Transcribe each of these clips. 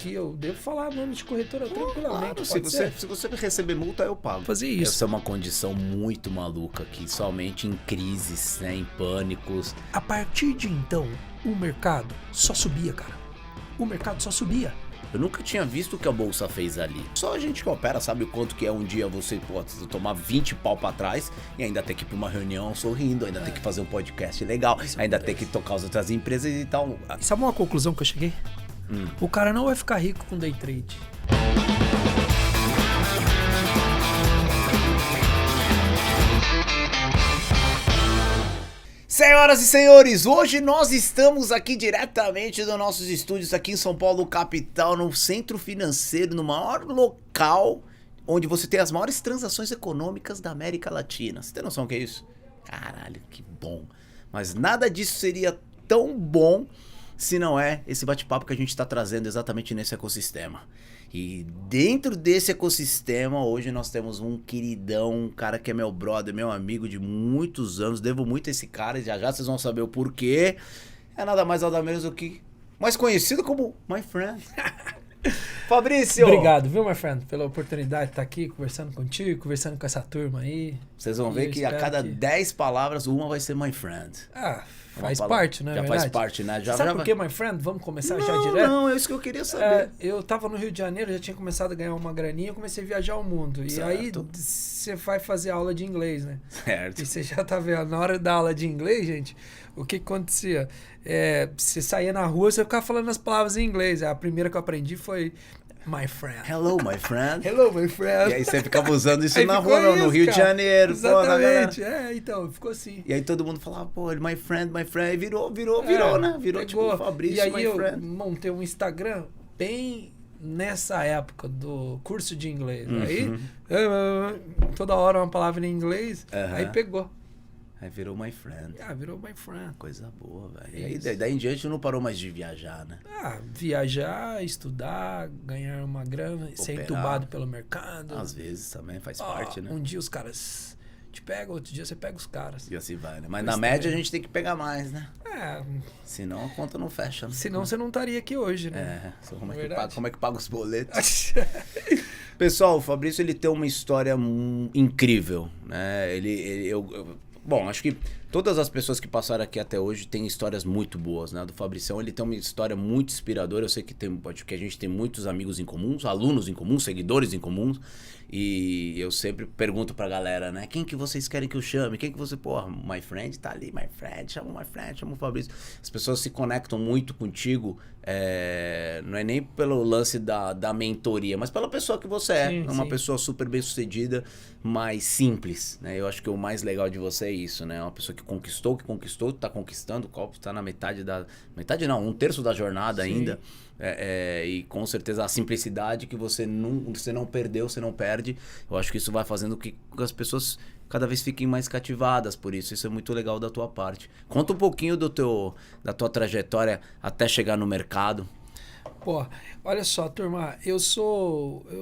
aqui, eu devo falar nome de corretora tranquilamente. Claro, se você receber multa, eu pago. Fazer isso. Essa é uma condição muito maluca que somente em crises, né, em pânicos. A partir de então, o mercado só subia, cara. O mercado só subia. Eu nunca tinha visto o que a bolsa fez ali. Só a gente que opera sabe o quanto que é um dia você pode tomar 20 pau pra trás e ainda ter que ir pra uma reunião sorrindo, ainda ter que fazer um podcast legal, ainda ter que tocar as outras empresas e tal. E sabe uma conclusão que eu cheguei? O cara não vai ficar rico com day trade. Senhoras e senhores, hoje nós estamos aqui diretamente dos nossos estúdios aqui em São Paulo, capital, no centro financeiro, no maior local onde você tem as maiores transações econômicas da América Latina. Você tem noção do que é isso? Caralho, que bom. Mas nada disso seria tão bom se não é esse bate-papo que a gente está trazendo exatamente nesse ecossistema. E dentro desse ecossistema, hoje nós temos um queridão, um cara que é meu brother, meu amigo de muitos anos, devo muito a esse cara e já já vocês vão saber o porquê. É nada mais nada menos do que mais conhecido como My Friend. Fabrício! Obrigado, viu, my friend, pela oportunidade de estar aqui conversando contigo, conversando com essa turma aí. Vocês vão ver que a cada 10 palavras, uma vai ser My Friend. Faz parte, né? Já faz parte, né? Sabe por que, my friend? Vamos começar já direto? Não, é isso que eu queria saber. Eu tava no Rio de Janeiro, já tinha começado a ganhar uma graninha, eu comecei a viajar o mundo. Certo. E aí você vai fazer aula de inglês, né? Certo. E você já tá vendo, na hora da aula de inglês, gente, o que acontecia? Você saía na rua, você ficava falando as palavras em inglês. A primeira que eu aprendi foi my friend. Hello, my friend. Hello, my friend. E aí você ficava usando isso Aí na ficou rua, não, no isso, Rio de cara. Janeiro. Exatamente, então, ficou assim. E aí todo mundo falava, pô, my friend, e virou, né? Virou tipo o Fabrício, e aí my eu friend. montei um Instagram bem nessa época do curso de inglês. Aí, toda hora uma palavra em inglês, aí pegou. Aí virou my friend. Virou my friend. Coisa boa, velho. E aí daí em diante não parou mais de viajar, né? Viajar, estudar, ganhar uma grana, ser entubado pelo mercado. Às vezes também faz parte, né? Um dia os caras te pegam, outro dia você pega os caras. E assim vai, né? Mas na média a gente tem que pegar mais, né? Senão a conta não fecha, né? Senão você não estaria aqui hoje, né? Como é que paga os boletos? Pessoal, o Fabrício, ele tem uma história incrível, né? Bom, acho que todas as pessoas que passaram aqui até hoje têm histórias muito boas, né? Do Fabricião, ele tem uma história muito inspiradora. Eu sei que a gente tem muitos amigos em comuns, alunos em comuns, seguidores em comuns. E eu sempre pergunto pra galera, né? Quem que vocês querem que eu chame? Quem que você... Porra, my friend tá ali, my friend, chama o Fabrício. As pessoas se conectam muito contigo, não é nem pelo lance da mentoria, mas pela pessoa que você é. Sim, uma pessoa super bem sucedida, mas simples, né? Eu acho que o mais legal de você é isso, né? Uma pessoa que conquistou, tá conquistando, o copo tá na metade não, 1/3 da jornada ainda. E com certeza a simplicidade que você não perdeu, você não perde. Eu acho que isso vai fazendo que as pessoas cada vez fiquem mais cativadas por isso. Isso é muito legal da tua parte. Conta um pouquinho da tua trajetória até chegar no mercado. Pô, olha só, turma, eu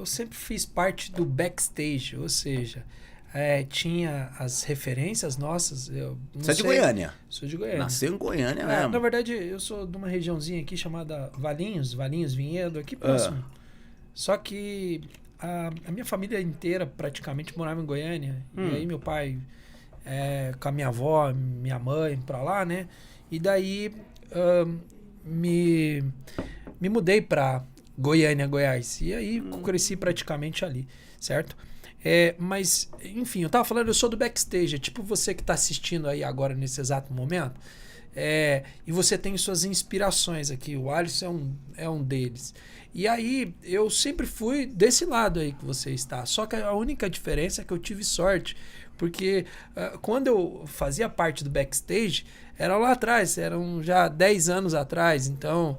sempre fiz parte do backstage, ou seja, tinha as referências nossas. Você é de Goiânia? Sou de Goiânia. Nasceu em Goiânia mesmo? Na verdade, eu sou de uma regiãozinha aqui chamada Valinhos Vinhedo, aqui próximo. Só que a minha família inteira praticamente morava em Goiânia. E aí meu pai, com a minha avó, minha mãe, pra lá, né? E daí me mudei pra Goiânia, Goiás. E aí cresci praticamente ali, certo? Mas, enfim, eu tava falando, eu sou do backstage, tipo você que tá assistindo aí agora nesse exato momento, e você tem suas inspirações aqui, o Alisson é um deles. E aí, eu sempre fui desse lado aí que você está, só que a única diferença é que eu tive sorte, porque quando eu fazia parte do backstage, era lá atrás, eram já 10 anos atrás, então...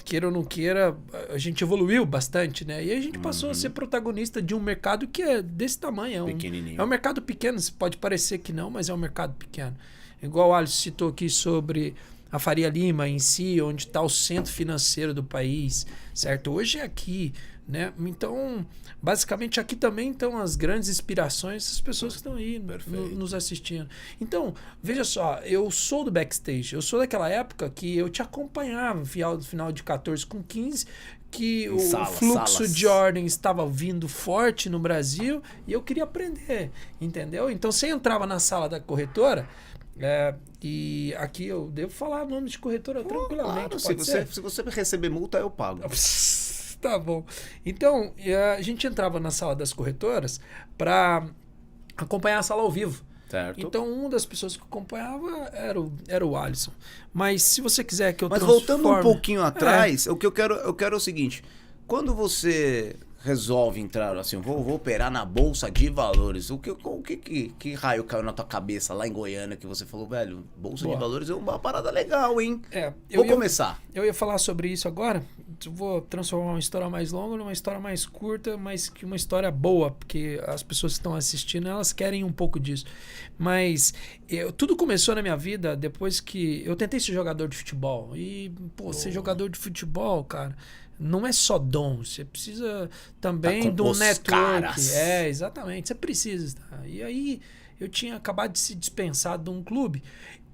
queira ou não queira, a gente evoluiu bastante, né? E a gente passou a ser protagonista de um mercado que é desse tamanho. É um mercado pequeno, pode parecer que não, mas é um mercado pequeno. Igual o Alisson citou aqui sobre a Faria Lima em si, onde está o centro financeiro do país, certo? Hoje é aqui, né? Então, basicamente aqui também estão as grandes inspirações das pessoas que estão aí nos assistindo. Então, veja só, eu sou do backstage, eu sou daquela época que eu te acompanhava no final de 14 com 15, que o fluxo de ordem estava vindo forte no Brasil e eu queria aprender, entendeu? Então você entrava na sala da corretora, e aqui eu devo falar nome de corretora tranquilamente. Claro, se você receber multa, eu pago. Tá bom. Então, a gente entrava na sala das corretoras para acompanhar a sala ao vivo. Certo. Então, uma das pessoas que acompanhava era o Alisson. Mas se você quiser que eu Mas transforme... voltando um pouquinho atrás, o que eu quero é o seguinte. Quando você resolve entrar assim, vou operar na Bolsa de Valores, que raio caiu na tua cabeça lá em Goiânia que você falou, velho, Bolsa de Valores é uma parada legal, hein? Vou começar. Eu ia falar sobre isso agora. Vou transformar uma história mais longa numa história mais curta, mas que uma história boa, porque as pessoas que estão assistindo, elas querem um pouco disso. Mas tudo começou na minha vida depois que eu tentei ser jogador de futebol. E, ser jogador de futebol, cara, não é só dom. Você precisa também de um network. Caras. Exatamente. Você precisa. Tá? E aí, eu tinha acabado de se dispensar de um clube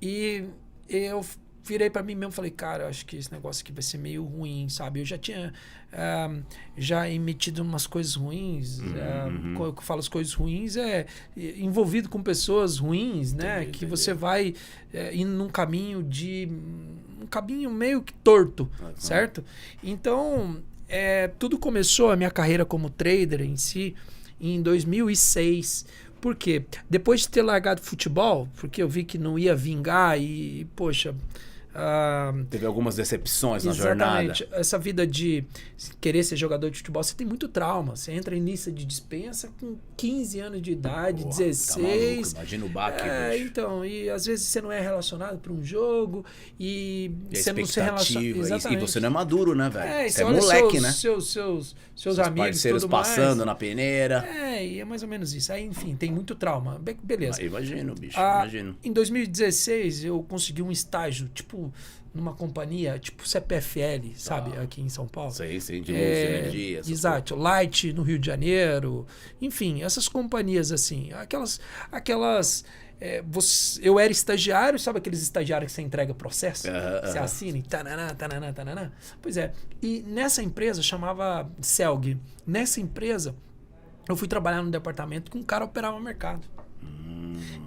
e eu virei para mim mesmo e falei, cara, eu acho que esse negócio aqui vai ser meio ruim, sabe? Eu já tinha já emitido umas coisas ruins. Quando eu falo as coisas ruins, envolvido com pessoas ruins, né? Entendi. Você vai indo num caminho um caminho meio que torto, certo? Então, tudo começou, a minha carreira como trader em si, em 2006. Por quê? Depois de ter largado futebol, porque eu vi que não ia vingar e poxa... Teve algumas decepções na jornada. Exatamente. Essa vida de querer ser jogador de futebol, você tem muito trauma. Você entra em lista de dispensa com 15 anos de idade, 16. Tá maluco, imagina o baque, bicho. Então, e às vezes você não é relacionado para um jogo e você não se relaciona. E você não é maduro, né, velho? Você é olha moleque, né? Seus amigos, parceiros tudo passando mais. na peneira. E é mais ou menos isso. Aí, enfim, tem muito trauma. Beleza. Imagino, bicho, imagino. Em 2016, eu consegui um estágio, tipo, numa companhia, tipo CPFL, sabe? Aqui em São Paulo. Sei, de luz, energia. Exato. Light no Rio de Janeiro. Enfim, essas companhias assim. Aquelas eu era estagiário, sabe aqueles estagiários que você entrega processo? Você assina e tananã. Pois é. E nessa empresa, chamava Celg. Nessa empresa, eu fui trabalhar num departamento que um cara operava mercado.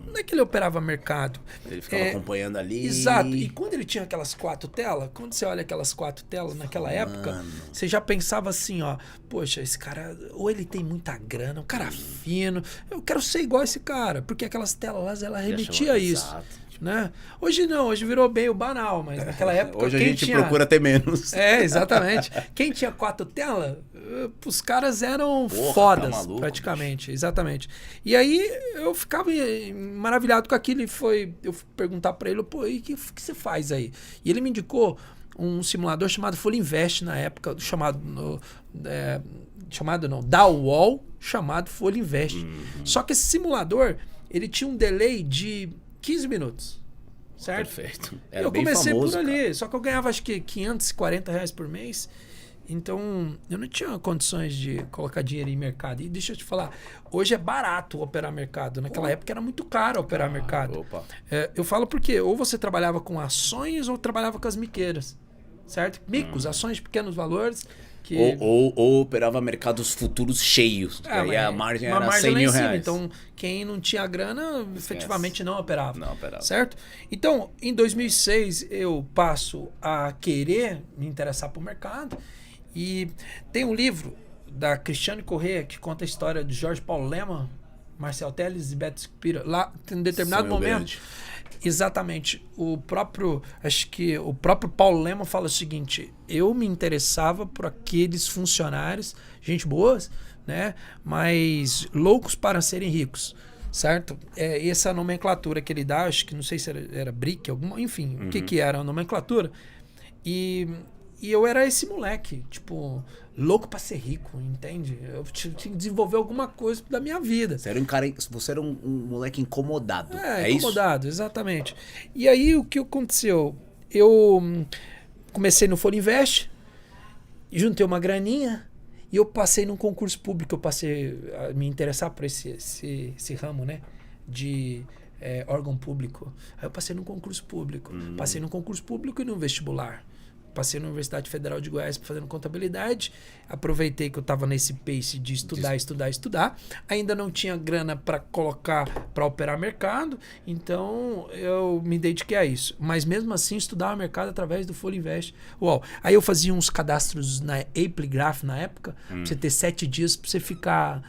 Não é que ele operava mercado. Ele ficava acompanhando ali. Exato. E quando ele tinha aquelas 4 telas, quando você olha aquelas 4 telas naquela época, você já pensava assim, ó, poxa, esse cara, ou ele tem muita grana, um cara fino, eu quero ser igual a esse cara, porque aquelas telas, ela remetia a isso. Exato. Né? Hoje não, hoje virou bem o banal, mas naquela época... Hoje a gente procura ter menos. Exatamente. Quem tinha 4 telas, os caras eram fodas, tá maluco, praticamente. Bicho. Exatamente. E aí eu ficava maravilhado com aquilo e eu fui perguntar pra ele, pô, e o que você faz aí? E ele me indicou um simulador chamado Folha Invest na época, da UOL, chamado Folha Invest. Só que esse simulador, ele tinha um delay de 15 minutos, certo? Perfeito. Eu comecei famoso, por ali, cara. Só que eu ganhava acho que R$540 por mês, então eu não tinha condições de colocar dinheiro em mercado. E deixa eu te falar, hoje é barato operar mercado, naquela época era muito caro operar mercado. Eu falo porque ou você trabalhava com ações ou trabalhava com as miqueiras, certo? Micos, ações de pequenos valores. Ou operava mercados futuros cheios. Aí a margem era R$100 mil. Então, quem não tinha grana, efetivamente não operava. Certo? Então, em 2006, eu passo a querer me interessar por mercado. E tem um livro da Cristiane Corrêa que conta a história de Jorge Paulo Lemann, Marcel Telles e Beto Spira. Lá, em um determinado momento... Grande. Exatamente. Acho que o próprio Paulo Lemann fala o seguinte: eu me interessava por aqueles funcionários, gente boas, né? Mas loucos para serem ricos, certo? Essa nomenclatura que ele dá, acho que não sei se era BRIC, enfim, o que era a nomenclatura. E eu era esse moleque, tipo, louco pra ser rico, entende? Eu tinha que desenvolver alguma coisa da minha vida. Você era um moleque incomodado. Incomodado, exatamente. E aí o que aconteceu? eu comecei no Folha Invest, juntei uma graninha e eu passei num concurso público. Eu passei a me interessar por esse ramo, né? De órgão público. Aí eu passei num concurso público. Passei num concurso público e no vestibular. Passei na Universidade Federal de Goiás fazendo contabilidade. Aproveitei que eu estava nesse pace de estudar. Ainda não tinha grana para colocar, para operar mercado. Então, eu me dediquei a isso. Mas mesmo assim, estudava mercado através do Folha Invest. Uau. Aí eu fazia uns cadastros na Apligraph na época. Pra você ter 7 dias para você ficar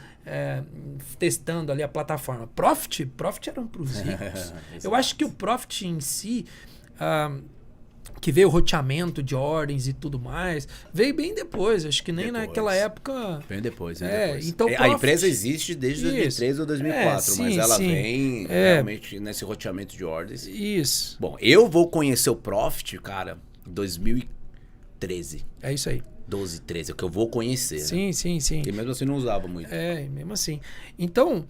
testando ali a plataforma. Profit eram para os ricos. Eu acho que o Profit em si... que veio o roteamento de ordens e tudo mais, veio bem depois, acho que nem naquela época... Bem depois, Então, a empresa existe desde 2003 ou 2004, mas ela vem realmente nesse roteamento de ordens. Isso. Bom, eu vou conhecer o Profit, cara, em 2013. É isso aí. 12, 13, é o que eu vou conhecer. Sim. Porque mesmo assim não usava muito. Mesmo assim. Então,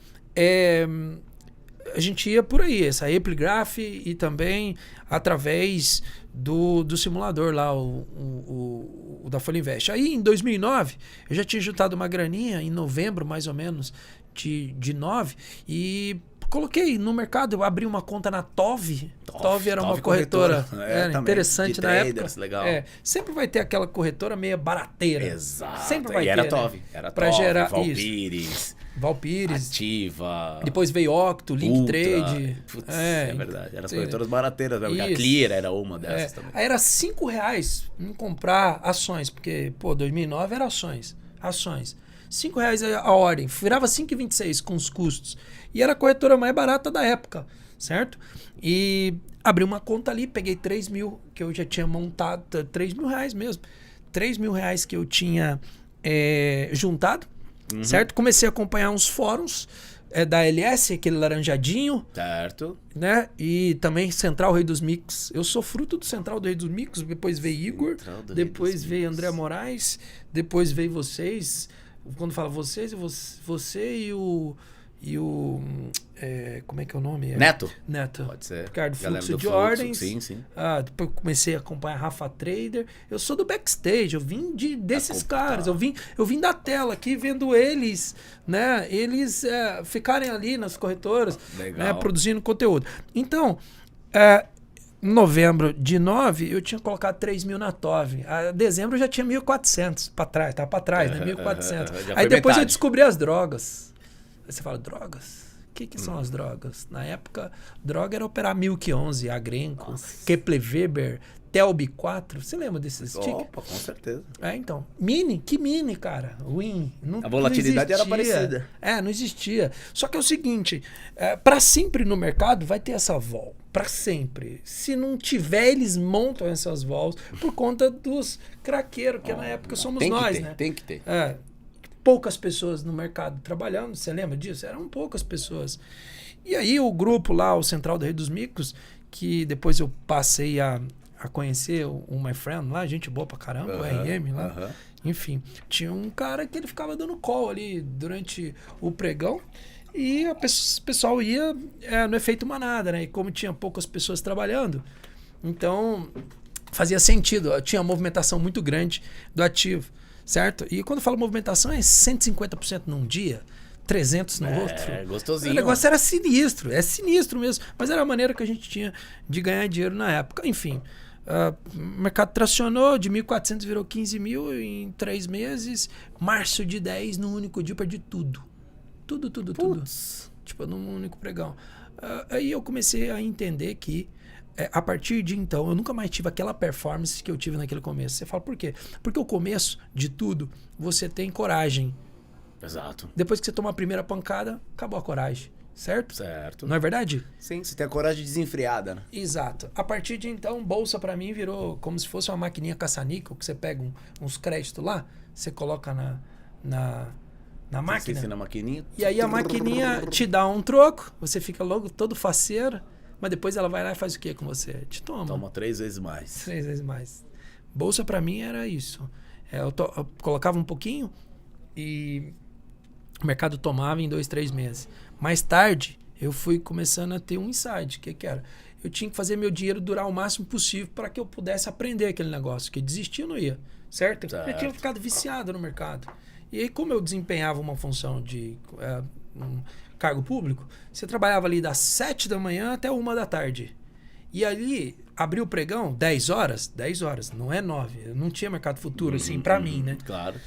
a gente ia por aí, essa Apligraph e também através do simulador lá, o da Folha Invest. Aí em 2009, eu já tinha juntado uma graninha, em novembro mais ou menos, de 9, e coloquei no mercado, eu abri uma conta na TOV. TOV era uma corretora interessante na época. Legal. Sempre vai ter aquela corretora meia barateira. Exato. Sempre vai e ter. Era TOV. Era pra TOV, gerar Valpires. Ativa. Depois veio Octo, Linktrade. Putz, é verdade. Eram as corretoras barateiras. A Clear era uma dessas também. Aí era R$5 em comprar ações, porque, 2009 era ações. R$5 a ordem. Virava 5,26 com os custos. E era a corretora mais barata da época, certo? E abri uma conta ali, peguei 3 mil, que eu já tinha montado, R$3.000 mesmo. R$3.000 que eu tinha juntado. Certo? Comecei a acompanhar uns fóruns da LS, aquele laranjadinho. Certo. Né? E também Central Rei dos Mix. Eu sou fruto do Central do Rei dos Mix. Depois veio Igor. Depois veio André Moraes. Depois veio vocês. Quando fala vocês, você e o... como é que é o nome? Neto. Pode ser. Ricardo Fluxo de Ordens. Sim. Depois comecei a acompanhar Rafa Trader. Eu sou do backstage, eu vim desses caras. Eu vim da tela aqui vendo eles, né? Eles ficarem ali nas corretoras, né? Produzindo conteúdo. Então, em novembro de 9, eu tinha colocado 3 mil na TOV. A dezembro eu já tinha 1.400 para trás, tá para trás, né? 1.400. Aí depois eu descobri as drogas. Aí você fala, drogas? O que são as drogas? Na época, droga era operar Milk 11, Agrenco, Kepler Weber, Telb 4. Você lembra desses tickets? Opa, com certeza. Então. Que mini, cara? Win. A volatilidade era parecida. Não existia. Só que é o seguinte, para sempre no mercado vai ter essa vol. Para sempre. Se não tiver, eles montam essas vols por conta dos craqueiros, que na época somos nós, né? Tem que ter. Poucas pessoas no mercado trabalhando, você lembra disso? Eram poucas pessoas. E aí o grupo lá, o Central do Rei dos Micos, que depois eu passei a conhecer o My Friend lá, gente boa pra caramba, o RM lá. Enfim, tinha um cara que ele ficava dando call ali durante o pregão e o pessoal ia no efeito manada, né? E como tinha poucas pessoas trabalhando, então fazia sentido, tinha uma movimentação muito grande do ativo. Certo? E quando eu falo movimentação, é 150% num dia, 300 no outro. É gostosinho. O negócio era sinistro, é sinistro mesmo. Mas era a maneira que a gente tinha de ganhar dinheiro na época. Enfim, o mercado tracionou, de 1.400 virou 15 mil em 3 meses. Março de 10, num único dia, eu perdi tudo. Tudo. Tipo, num único pregão. Aí eu comecei a entender que a partir de então, eu nunca mais tive aquela performance que eu tive naquele começo. Você fala, por quê? Porque o começo de tudo, você tem coragem. Exato. Depois que você toma a primeira pancada, acabou a coragem. Certo? Certo. Não é verdade? Sim, você tem a coragem desenfreada, né? Exato. A partir de então, bolsa pra mim virou como se fosse uma maquininha caça-níquel, que você pega uns créditos lá, você coloca na máquina. Você na maquininha. E aí a maquininha te dá um troco, você fica logo todo faceiro. Mas depois ela vai lá e faz o que com você? Te toma. Toma 3 vezes mais. 3 vezes mais. Bolsa pra mim era isso. Eu colocava um pouquinho e o mercado tomava em 2, 3 meses. Mais tarde, eu fui começando a ter um insight. O que era? eu tinha que fazer meu dinheiro durar o máximo possível para que eu pudesse aprender aquele negócio, porque desistir eu não ia, certo? Eu tinha ficado viciado no mercado. E aí, como eu desempenhava uma função de um cargo público, você trabalhava ali das 7 da manhã até 1 da tarde. E ali, abriu o pregão, 10 horas, não é 9. Eu não tinha mercado futuro, assim, pra mim, né? Claro.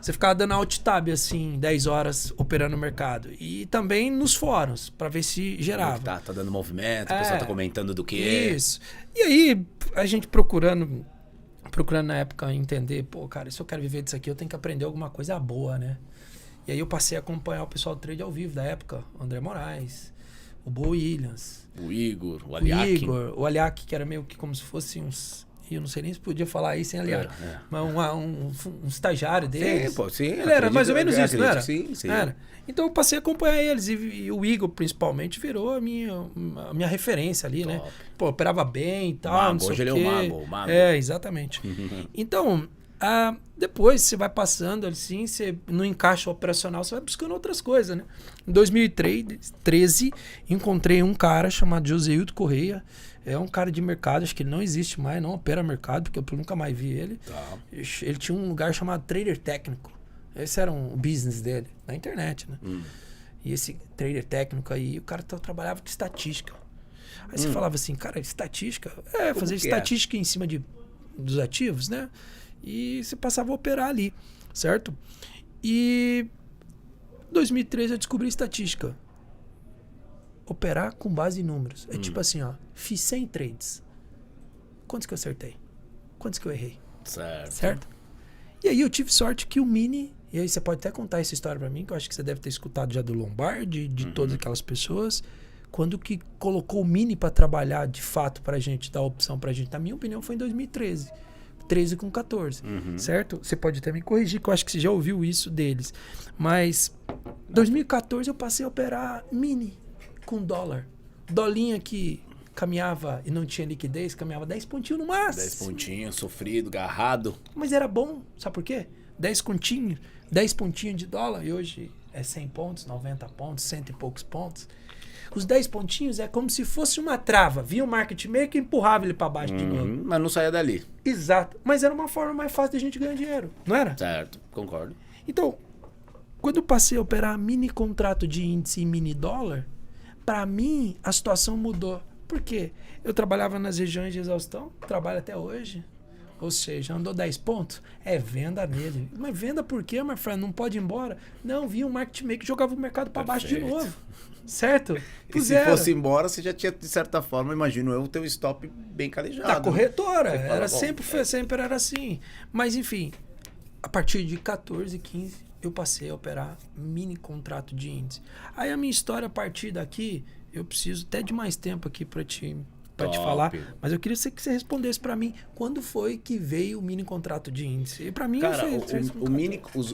Você ficava dando alt tab, assim, 10 horas operando no mercado. E também nos fóruns, pra ver se gerava. Tá dando movimento, o pessoal tá comentando do que Isso. E aí, a gente procurando na época entender, pô, cara, se eu quero viver disso aqui, eu tenho que aprender alguma coisa boa, né? E aí eu passei a acompanhar o pessoal do trade ao vivo da época, o André Moraes, o Bo Williams, o Igor, o Aliak. O Aliak, que era meio que como se fosse uns... Eu não sei nem se podia falar aí sem Aliak. Mas um estagiário deles. Sim, pô, sim. Ele era mais ou menos isso, não era? Sim. Era. Então eu passei a acompanhar eles. E o Igor, principalmente, virou a minha referência ali, Top. né? Pô, operava bem e tal. Mago, não sei hoje o ele quê. é o mago. Exatamente. Então, depois você vai passando assim, você no encaixe operacional, você vai buscando outras coisas, né? Em 2013, encontrei um cara chamado Joseildo Correia. É um cara de mercado, acho que ele não existe mais, não opera mercado, porque eu nunca mais vi ele. Tá. Ele tinha um lugar chamado Trader Técnico. Esse era o business dele, na internet, né? E esse trader técnico aí, o cara trabalhava com estatística. Aí você falava assim, cara, estatística? Fazer estatística em cima dos ativos, né? E você passava a operar ali, certo? E em 2013 eu descobri estatística. Operar com base em números. É tipo assim, ó, fiz 100 trades. Quantos que eu acertei? Quantos que eu errei? Certo? E aí eu tive sorte que o Mini, e aí você pode até contar essa história pra mim, que eu acho que você deve ter escutado já do Lombardi, de todas aquelas pessoas, quando que colocou o Mini pra trabalhar de fato pra gente, dar opção pra gente. Na minha opinião foi em 2013. 13 com 14, certo? Você pode até me corrigir, que eu acho que você já ouviu isso deles. Mas em 2014 eu passei a operar Mini com dólar. Dolinha que caminhava e não tinha liquidez, caminhava 10 pontinhos no máximo. 10 pontinhos, sofrido, garrado. Mas era bom, sabe por quê? 10 pontinhos de dólar, e hoje é 100 pontos, 90 pontos, 100 e poucos pontos. Os 10 pontinhos é como se fosse uma trava. Vinha o market maker e empurrava ele para baixo de novo. Mas não saía dali. Exato. Mas era uma forma mais fácil de a gente ganhar dinheiro, não era? Certo, concordo. Então, quando eu passei a operar mini contrato de índice e mini dólar, para mim a situação mudou. Por quê? Eu trabalhava nas regiões de exaustão, trabalho até hoje. Ou seja, andou 10 pontos, é venda nele. Mas venda por quê, my friend? Não pode ir embora? Não, vinha um market maker e jogava o mercado para baixo de novo. Certo? E se fosse embora, você já tinha, de certa forma, imagino eu, o teu stop bem calejado. Da corretora. Fala, Era sempre era assim. Mas, enfim, a partir de 14, 15, eu passei a operar mini contrato de índice. Aí a minha história, a partir daqui, eu preciso até de mais tempo aqui para te falar, mas eu queria que você respondesse para mim quando foi que veio o mini contrato de índice. E para mim, cara,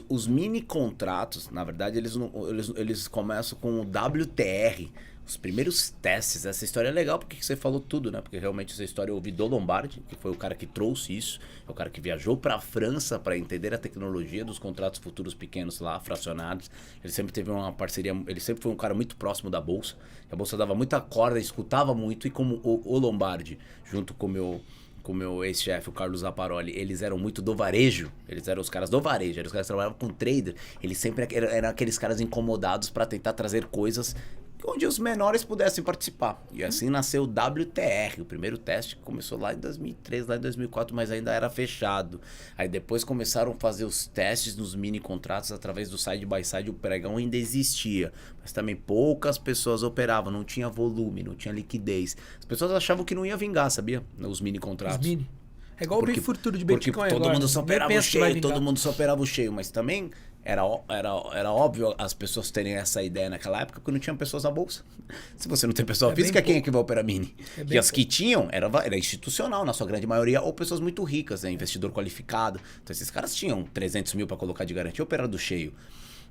os mini contratos, na verdade, eles começam com o WTR. Os primeiros testes, essa história é legal porque você falou tudo, né? Porque realmente essa história eu ouvi do Lombardi, que foi o cara que trouxe isso, é o cara que viajou para a França para entender a tecnologia dos contratos futuros pequenos lá, fracionados. Ele sempre teve uma parceria, ele sempre foi um cara muito próximo da Bolsa. A Bolsa dava muita corda, escutava muito, e como o Lombardi, junto com o meu ex-chefe, o Carlos Zaparoli, eles eram muito do varejo, eles eram os caras do varejo, eram os caras que trabalhavam com trader, eles sempre eram aqueles caras incomodados para tentar trazer coisas onde os menores pudessem participar. E assim nasceu o WTR, o primeiro teste que começou lá em 2003, lá em 2004, mas ainda era fechado. Aí depois começaram a fazer os testes nos mini contratos através do side by side, o pregão ainda existia, mas também poucas pessoas operavam, não tinha volume, não tinha liquidez. As pessoas achavam que não ia vingar, sabia? Os mini contratos. Os mini. É igual o bem futuro de Bitcoin porque todo agora. Mundo só operava o cheio, todo mundo só operava o cheio, mas também era óbvio as pessoas terem essa ideia naquela época, porque não tinha pessoas na bolsa. Se você não tem pessoa física, quem é que vai operar mini? E as que tinham, era institucional, na sua grande maioria, ou pessoas muito ricas, né? Investidor qualificado. Então esses caras tinham 300 mil para colocar de garantia, operar do cheio.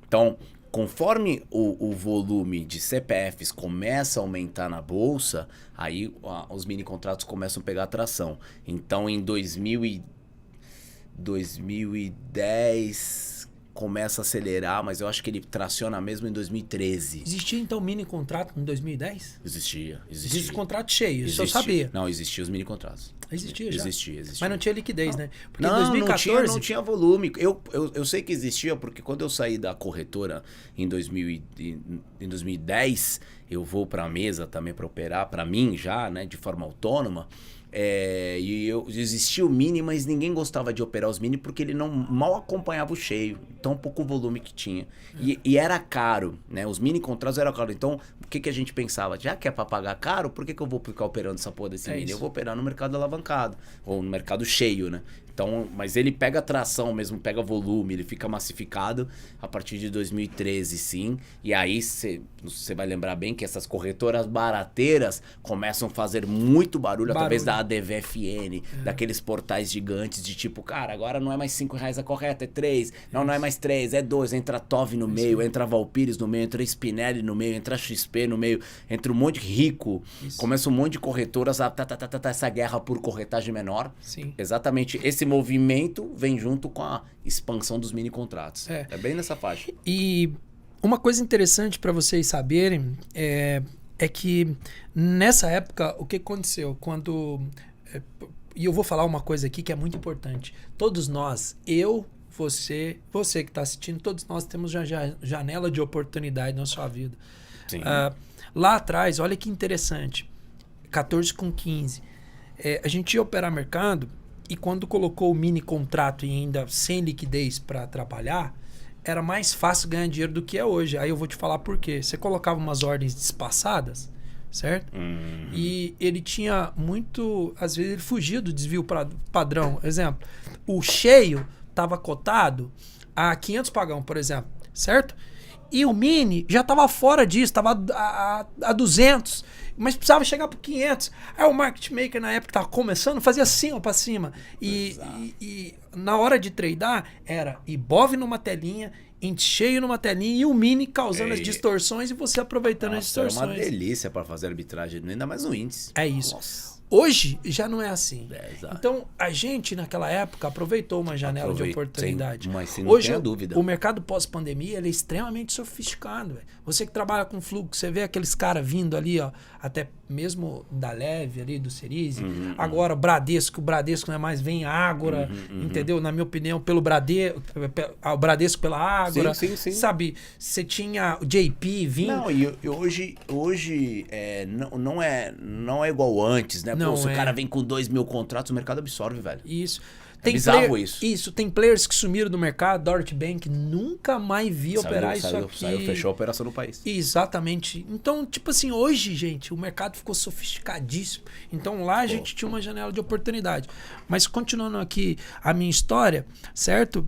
Então, conforme o volume de CPFs começa a aumentar na bolsa, aí os mini contratos começam a pegar atração. Então, em 2010, começa a acelerar, mas eu acho que ele traciona mesmo em 2013. Existia então mini contrato em 2010? Existia. Existe contrato cheio, isso eu Existia. sabia. Não, existia os mini contratos. Existia já? Existia. Mas não tinha liquidez, né? Porque em Não, 2014... não tinha volume. Eu sei que existia, porque quando eu saí da corretora em 2010, eu vou para a mesa também para operar, para mim já, né, de forma autônoma. Existia o mini, mas ninguém gostava de operar os mini porque ele não mal acompanhava o cheio, tão pouco volume que tinha. E era caro, né? Os mini contratos eram caros. Então, o que a gente pensava? Já que é para pagar caro, por que eu vou ficar operando essa porra desse mini? Isso. Eu vou operar no mercado alavancado, ou no mercado cheio, né? Então, mas ele pega tração mesmo, pega volume, ele fica massificado a partir de 2013, sim. E aí você vai lembrar bem que essas corretoras barateiras começam a fazer muito barulho através da ADVFN, daqueles portais gigantes de tipo, cara, agora não é mais R$5 a correta, é 3. Não é mais 3, é 2. Entra TOV no meio, entra Valpires no meio, entra Spinelli no meio, entra XP no meio, entra um monte de rico. Isso. Começa um monte de corretoras, essa guerra por corretagem menor. Sim. Exatamente esse movimento vem junto com a expansão dos mini contratos. É bem nessa faixa. E uma coisa interessante para vocês saberem é que nessa época, o que aconteceu? E eu vou falar uma coisa aqui que é muito importante. Todos nós, você que está assistindo, todos nós temos janela de oportunidade na sua vida. Sim. Lá atrás, olha que interessante, 14 com 15, a gente ia operar mercado. E quando colocou o mini contrato e ainda sem liquidez para trabalhar, era mais fácil ganhar dinheiro do que é hoje. Aí eu vou te falar por quê. Você colocava umas ordens despaçadas, certo? E ele tinha muito... Às vezes ele fugia do desvio padrão. Exemplo, o cheio estava cotado a 500 pagão, por exemplo, certo? E o mini já estava fora disso, estava a 200, mas precisava chegar para 500. Aí o market maker na época estava começando, fazia assim ó, para cima. E na hora de tradar era IBOV numa telinha, índice cheio numa telinha e o mini causando as distorções e você aproveitando as distorções. É uma delícia para fazer arbitragem, ainda mais no índice. É isso. Nossa. Hoje já não é assim. Exato. Então a gente naquela época aproveitou uma janela de oportunidade. Mas sem não Hoje tenha dúvida. O mercado pós-pandemia ele é extremamente sofisticado. Véio. Você que trabalha com fluxo, você vê aqueles caras vindo ali, ó, até mesmo da Leve ali, do Cerise. Agora o Bradesco não é mais, vem Ágora, entendeu? Na minha opinião, pelo o Bradesco pela Ágora. Sim. Sabe, você tinha o JP vindo. Não, e hoje não é igual antes, né? Não, se o cara vem com 2.000 contratos, o mercado absorve, velho. Isso. É bizarro isso. Isso, tem players que sumiram do mercado, Dorothy Bank, nunca mais vi operar isso aqui. Fechou a operação no país. Exatamente. Então, tipo assim, hoje, gente, o mercado ficou sofisticadíssimo. Então lá a gente tinha uma janela de oportunidade. Mas continuando aqui a minha história, certo?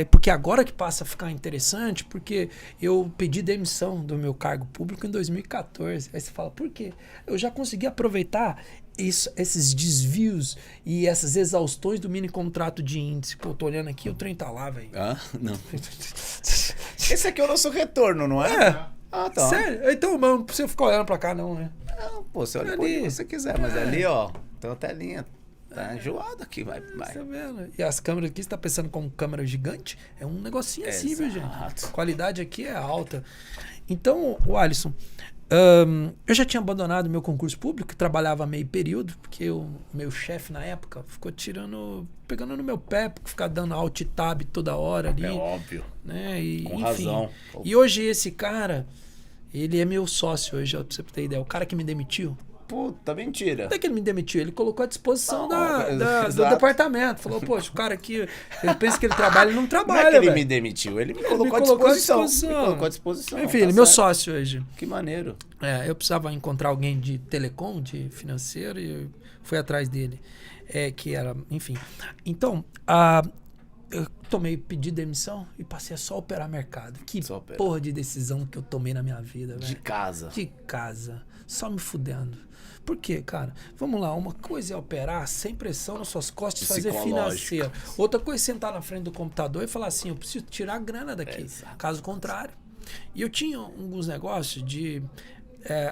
Porque agora que passa a ficar interessante, porque eu pedi demissão do meu cargo público em 2014. Aí você fala, por quê? Eu já consegui aproveitar esses desvios e essas exaustões do mini contrato de índice. Pô, tô olhando aqui, o trem tá lá, velho. Não. Esse aqui é o nosso retorno, não é? Ah, tá. Sério? Então, mano, não precisa ficar olhando pra cá, não, né? Não, pô, você olha onde você quiser, mas ali, ó, tem uma telinha. Tá enjoado aqui, vai. Tá vendo? E as câmeras aqui, você tá pensando como câmera gigante? É um negocinho assim, viu, gente? A qualidade aqui é alta. Então, o Alisson, eu já tinha abandonado meu concurso público, trabalhava meio período, porque o meu chefe na época ficou pegando no meu pé, porque ficar dando alt tab toda hora ali. É óbvio. Né? E, com enfim, razão. E hoje esse cara, ele é meu sócio hoje, ó, pra você ter ideia. O cara que me demitiu. Puta, mentira. Não é que ele me demitiu, ele colocou à disposição do departamento. Falou, poxa, o cara aqui, ele pensa que ele trabalha, ele não trabalha, não é que ele véio. me demitiu, ele me colocou à disposição. Enfim, ele é meu sócio hoje. Que maneiro. Eu precisava encontrar alguém de telecom, de financeiro, e eu fui atrás dele. Que era, enfim. Então, eu pedi demissão e passei a só operar mercado. Que porra de decisão que eu tomei na minha vida, velho. De casa. Só me fudendo. Por quê, cara? Vamos lá, uma coisa é operar sem pressão nas suas costas e fazer financeiro. Outra coisa é sentar na frente do computador e falar assim, eu preciso tirar a grana daqui. Caso contrário. E eu tinha alguns negócios de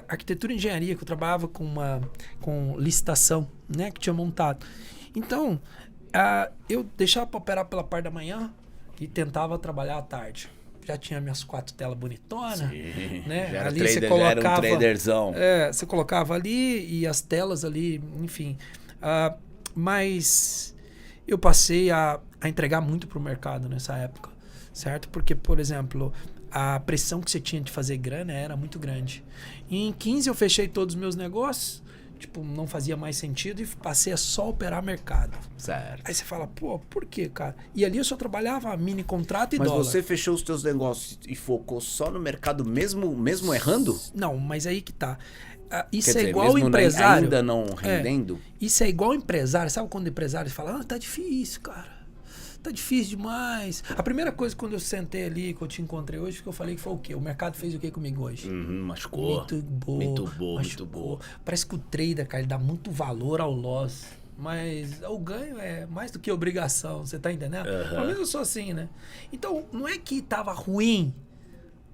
arquitetura e engenharia, que eu trabalhava com licitação, né, que tinha montado. Então, eu deixava para operar pela parte da manhã, e tentava trabalhar à tarde. Já tinha minhas 4 telas bonitonas, né? Já era, Ali trader, você colocava, já era um traderzão. você colocava ali e as telas ali, enfim. Mas eu passei a entregar muito para o mercado nessa época, certo? Porque, por exemplo, a pressão que você tinha de fazer grana era muito grande. E em 15 eu fechei todos os meus negócios, tipo, não fazia mais sentido e passei a só operar mercado. Certo. Aí você fala, pô, por quê, cara? E ali eu só trabalhava mini contrato e Mas dólar. você fechou os teus negócios e focou só no mercado mesmo errando? Não, mas aí que tá. Isso Quer é dizer, igual mesmo empresário. ainda não rendendo? Isso é igual empresário. Sabe quando o empresário fala, tá difícil, cara. Tá difícil demais. A primeira coisa quando eu sentei ali, que eu te encontrei hoje, que eu falei que foi o quê? O mercado fez o quê comigo hoje? Machucou. Muito boa. Muito boa. Parece que o trader, cara, ele dá muito valor ao loss. Mas o ganho é mais do que obrigação, você tá entendendo? Pelo menos eu sou assim, né? Então, não é que tava ruim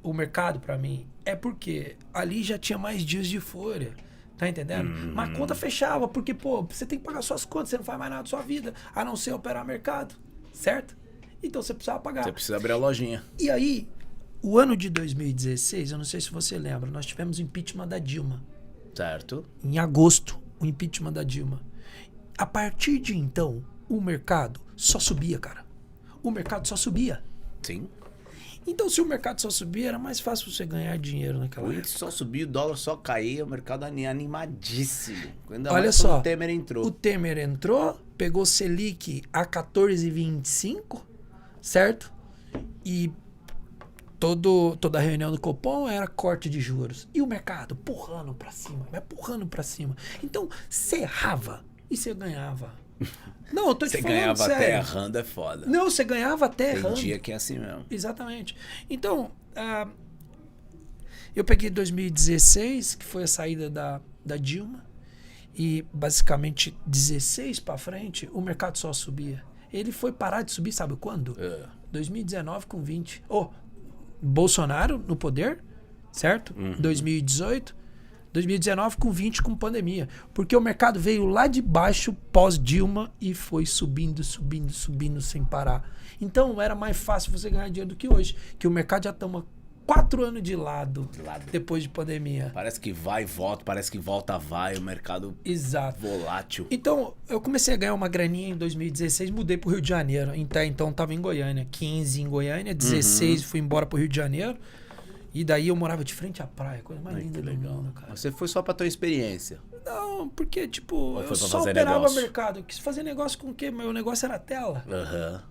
o mercado pra mim. É porque ali já tinha mais dias de folha. Tá entendendo? Mas a conta fechava, porque, pô, você tem que pagar suas contas, você não faz mais nada da sua vida, a não ser operar mercado. Certo? Então você precisava pagar. Você precisa abrir a lojinha. E aí, o ano de 2016, eu não sei se você lembra, nós tivemos o impeachment da Dilma. Certo. Em agosto, o impeachment da Dilma. A partir de então, o mercado só subia, cara. O mercado só subia. Sim. Então, se o mercado só subia, era mais fácil você ganhar dinheiro naquela O época. índice só subia, o dólar só caía, o mercado animadíssimo. Ainda Olha mais só, quando o Temer entrou. O Temer entrou, pegou Selic a 14,25, certo? E toda a reunião do Copom era corte de juros. E o mercado empurrando pra cima, vai empurrando pra cima. Então, você errava e você ganhava. Não, eu tô te Você falando ganhava sério. até errando, é foda. Não, você ganhava até Tem errando. dia que é assim mesmo. Exatamente. Então, eu peguei 2016, que foi a saída da Dilma, e basicamente 16 para frente, o mercado só subia. Ele foi parar de subir, sabe quando? 2019 com 20. Bolsonaro no poder, certo? 2018. 2019 com 20 com pandemia. Porque o mercado veio lá de baixo pós-Dilma e foi subindo sem parar. Então era mais fácil você ganhar dinheiro do que hoje. Que o mercado já toma 4 anos de lado depois de pandemia. Parece que vai e volta, parece que volta, vai, o mercado volátil. Então, eu comecei a ganhar uma graninha em 2016, mudei pro Rio de Janeiro. Então, tava em Goiânia. 15 em Goiânia, 16 fui embora pro Rio de Janeiro. E daí eu morava de frente à praia, coisa mais linda do mundo, cara. Você foi só pra tua experiência? Não, porque, tipo, eu só fazer operava negócio? mercado. Eu quis fazer negócio com o quê? Meu negócio era tela. Aham.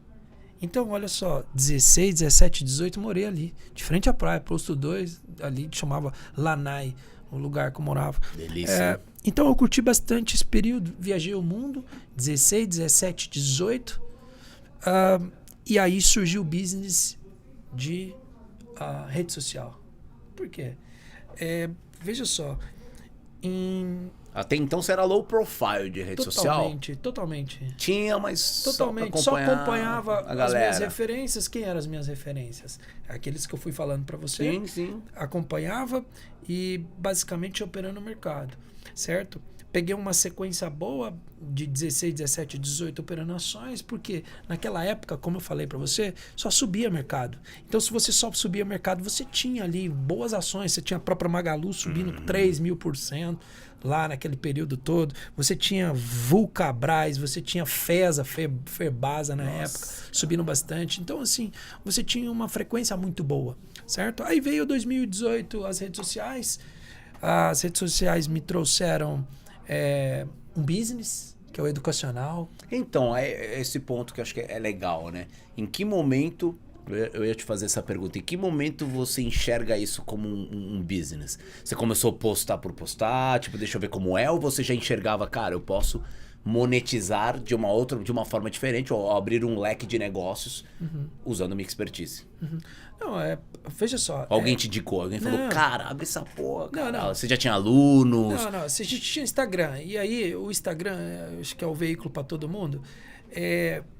Então, olha só, 16, 17, 18, morei ali, de frente à praia, posto 2, ali chamava Lanai, o lugar que eu morava. Delícia. Então, eu curti bastante esse período, viajei o mundo, 16, 17, 18, e aí surgiu o business de rede social. Por quê? Veja só, até então você era low profile de rede social? Totalmente. Tinha, mas Totalmente. só acompanhava a as galera. minhas referências. Quem eram as minhas referências? Aqueles que eu fui falando para você. Sim. Acompanhava e basicamente operando no mercado, certo? Peguei uma sequência boa de 16, 17, 18 operando ações, porque naquela época, como eu falei para você, só subia mercado. Então, se você só subia mercado, você tinha ali boas ações. Você tinha a própria Magalu subindo 3.000% lá naquele período todo. Você tinha Vulcabras, você tinha Fesa, Ferbasa na época, subindo bastante. Então, assim, você tinha uma frequência muito boa, certo? Aí veio 2018, as redes sociais. As redes sociais me trouxeram um business, que é o educacional. Então, é esse ponto que eu acho que é legal, né? Em que momento, eu ia te fazer essa pergunta, em que momento você enxerga isso como um business? Você começou a postar por postar, tipo, deixa eu ver como é, ou você já enxergava, cara, eu posso monetizar de uma forma diferente, ou abrir um leque de negócios usando minha expertise? Não, veja só. Alguém te indicou, alguém falou, cara, abre essa porra, cara. Não. Você já tinha alunos? Não, você já tinha Instagram. E aí, o Instagram, acho que é o veículo para todo mundo.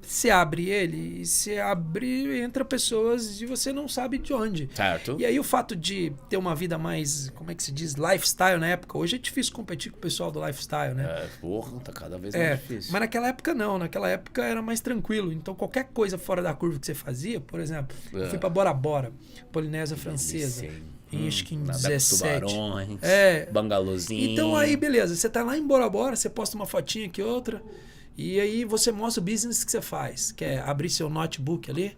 Você abre ele e você abre, entra pessoas e você não sabe de onde. Certo. E aí o fato de ter uma vida mais, como é que se diz, lifestyle na época, hoje é difícil competir com o pessoal do lifestyle, né? Porra, tá cada vez mais difícil. Mas naquela época não, naquela época era mais tranquilo. Então qualquer coisa fora da curva que você fazia, por exemplo, eu fui pra Bora Bora, Polinésia Francesa. Acho que em 17. Tubarões, bangalôzinho. Então aí, beleza, você tá lá em Bora Bora, você posta uma fotinha aqui, outra, e aí você mostra o business que você faz, que é abrir seu notebook ali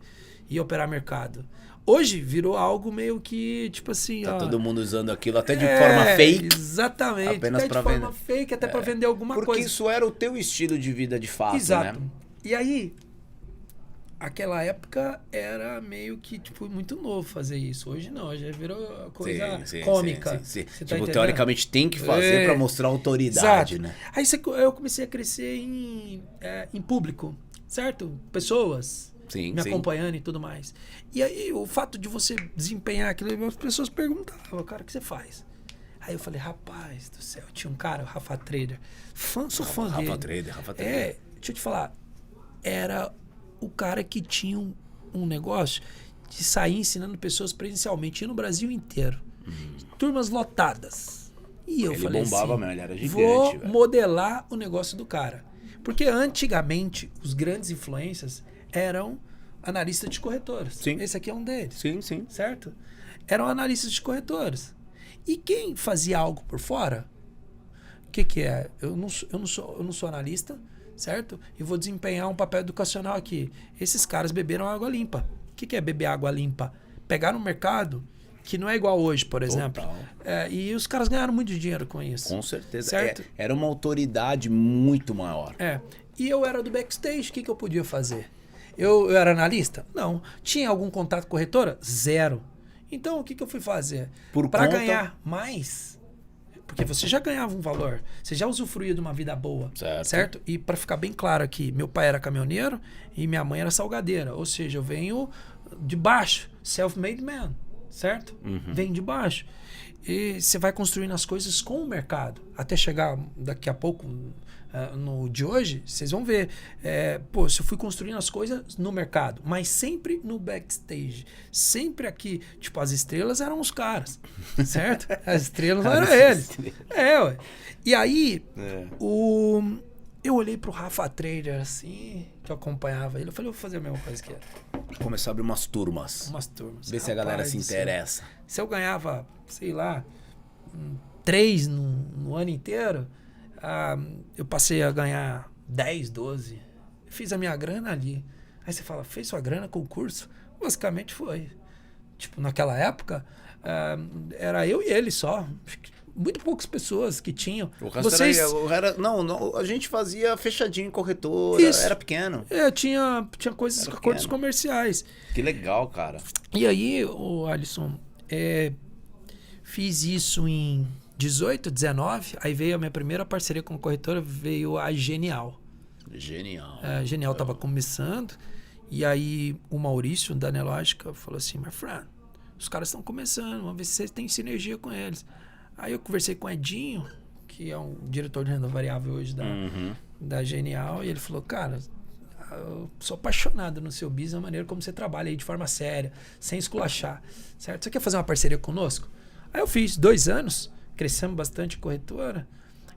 e operar mercado. Hoje virou algo meio que, tipo assim... Tá todo mundo usando aquilo até de forma fake. Exatamente, apenas até de forma fake, até pra vender alguma coisa. Porque isso era o teu estilo de vida de fato, Exato. né? E aí... Aquela época era meio que, tipo, muito novo fazer isso. Hoje não, já virou coisa cômica. Sim. Tá Tipo, entendendo? teoricamente tem que fazer pra mostrar autoridade, Exato. né? Aí eu comecei a crescer em público, certo? Pessoas me acompanhando e tudo mais. E aí o fato de você desempenhar aquilo, as pessoas perguntavam, cara, o que você faz? Aí eu falei, rapaz do céu, tinha um cara, o Rafa Trader, sou fã dele. Rafa Trader. Deixa eu te falar, era o cara que tinha um negócio de sair ensinando pessoas presencialmente no Brasil inteiro. Turmas lotadas. E eu falei bombava assim, mesmo, ele era gigante, vou velho. modelar o negócio do cara. Porque antigamente, os grandes influencers eram analistas de corretoras. Sim. Esse aqui é um deles. Sim. Certo? Eram analistas de corretoras. E quem fazia algo por fora, o que é? Eu não sou analista, certo? E vou desempenhar um papel educacional aqui. Esses caras beberam água limpa. O que é beber água limpa? Pegar um mercado que não é igual hoje, por exemplo. E os caras ganharam muito dinheiro com isso. Com certeza. Certo? Era uma autoridade muito maior. E eu era do backstage, o que eu podia fazer? Eu era analista? Não. Tinha algum contato com corretora? Zero. Então, o que eu fui fazer? Para ganhar mais... Porque você já ganhava um valor, você já usufruía de uma vida boa, certo? E para ficar bem claro aqui, meu pai era caminhoneiro e minha mãe era salgadeira. Ou seja, eu venho de baixo, self-made man, certo? Venho de baixo. E você vai construindo as coisas com o mercado. Até chegar daqui a pouco, no de hoje, vocês vão ver. Se eu fui construindo as coisas no mercado, mas sempre no backstage. Sempre aqui, tipo, as estrelas eram os caras, certo? As estrelas não eram eles. Ué. E aí, eu olhei pro Rafa Trader, assim, que eu acompanhava ele. Eu falei, eu vou fazer a mesma coisa que ele. Começar a abrir umas turmas. Ver se a galera se interessa. Se eu ganhava, sei lá, 3 no ano inteiro, eu passei a ganhar 10, 12. Fiz a minha grana ali. Aí você fala, fez sua grana com o curso? Basicamente foi. Tipo, naquela época, era eu e ele só. Muito poucas pessoas que tinham. O resto não, a gente fazia fechadinho em corretora, era pequeno. Tinha coisas, acordos comerciais. Que legal, cara. E aí, Alisson, fiz isso em 18, 19, aí veio a minha primeira parceria com a corretora, veio a Genial. A Genial estava começando, e aí o Maurício, da Nelógica, falou assim, my friend, os caras estão começando, vamos ver se você tem sinergia com eles. Aí eu conversei com o Edinho, que é um diretor de renda variável hoje da Genial, e ele falou, cara, eu sou apaixonado no seu business, a maneira como você trabalha aí de forma séria, sem esculachar, certo? Você quer fazer uma parceria conosco? Aí eu fiz 2 anos, crescemos bastante corretora,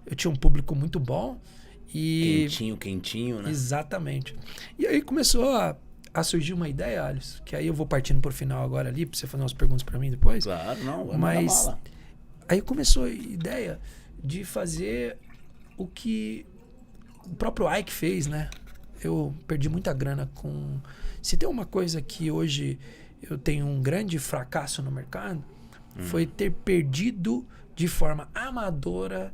eu tinha um público muito bom e... Quentinho, né? Exatamente. E aí começou a surgir uma ideia, Alisson, que aí eu vou partindo por final agora ali, pra você fazer umas perguntas pra mim depois. Claro, não, vai mas bala. Aí começou a ideia de fazer o que o próprio Ike fez, né? Eu perdi muita grana com... Se tem uma coisa que hoje eu tenho um grande fracasso no mercado, foi ter perdido de forma amadora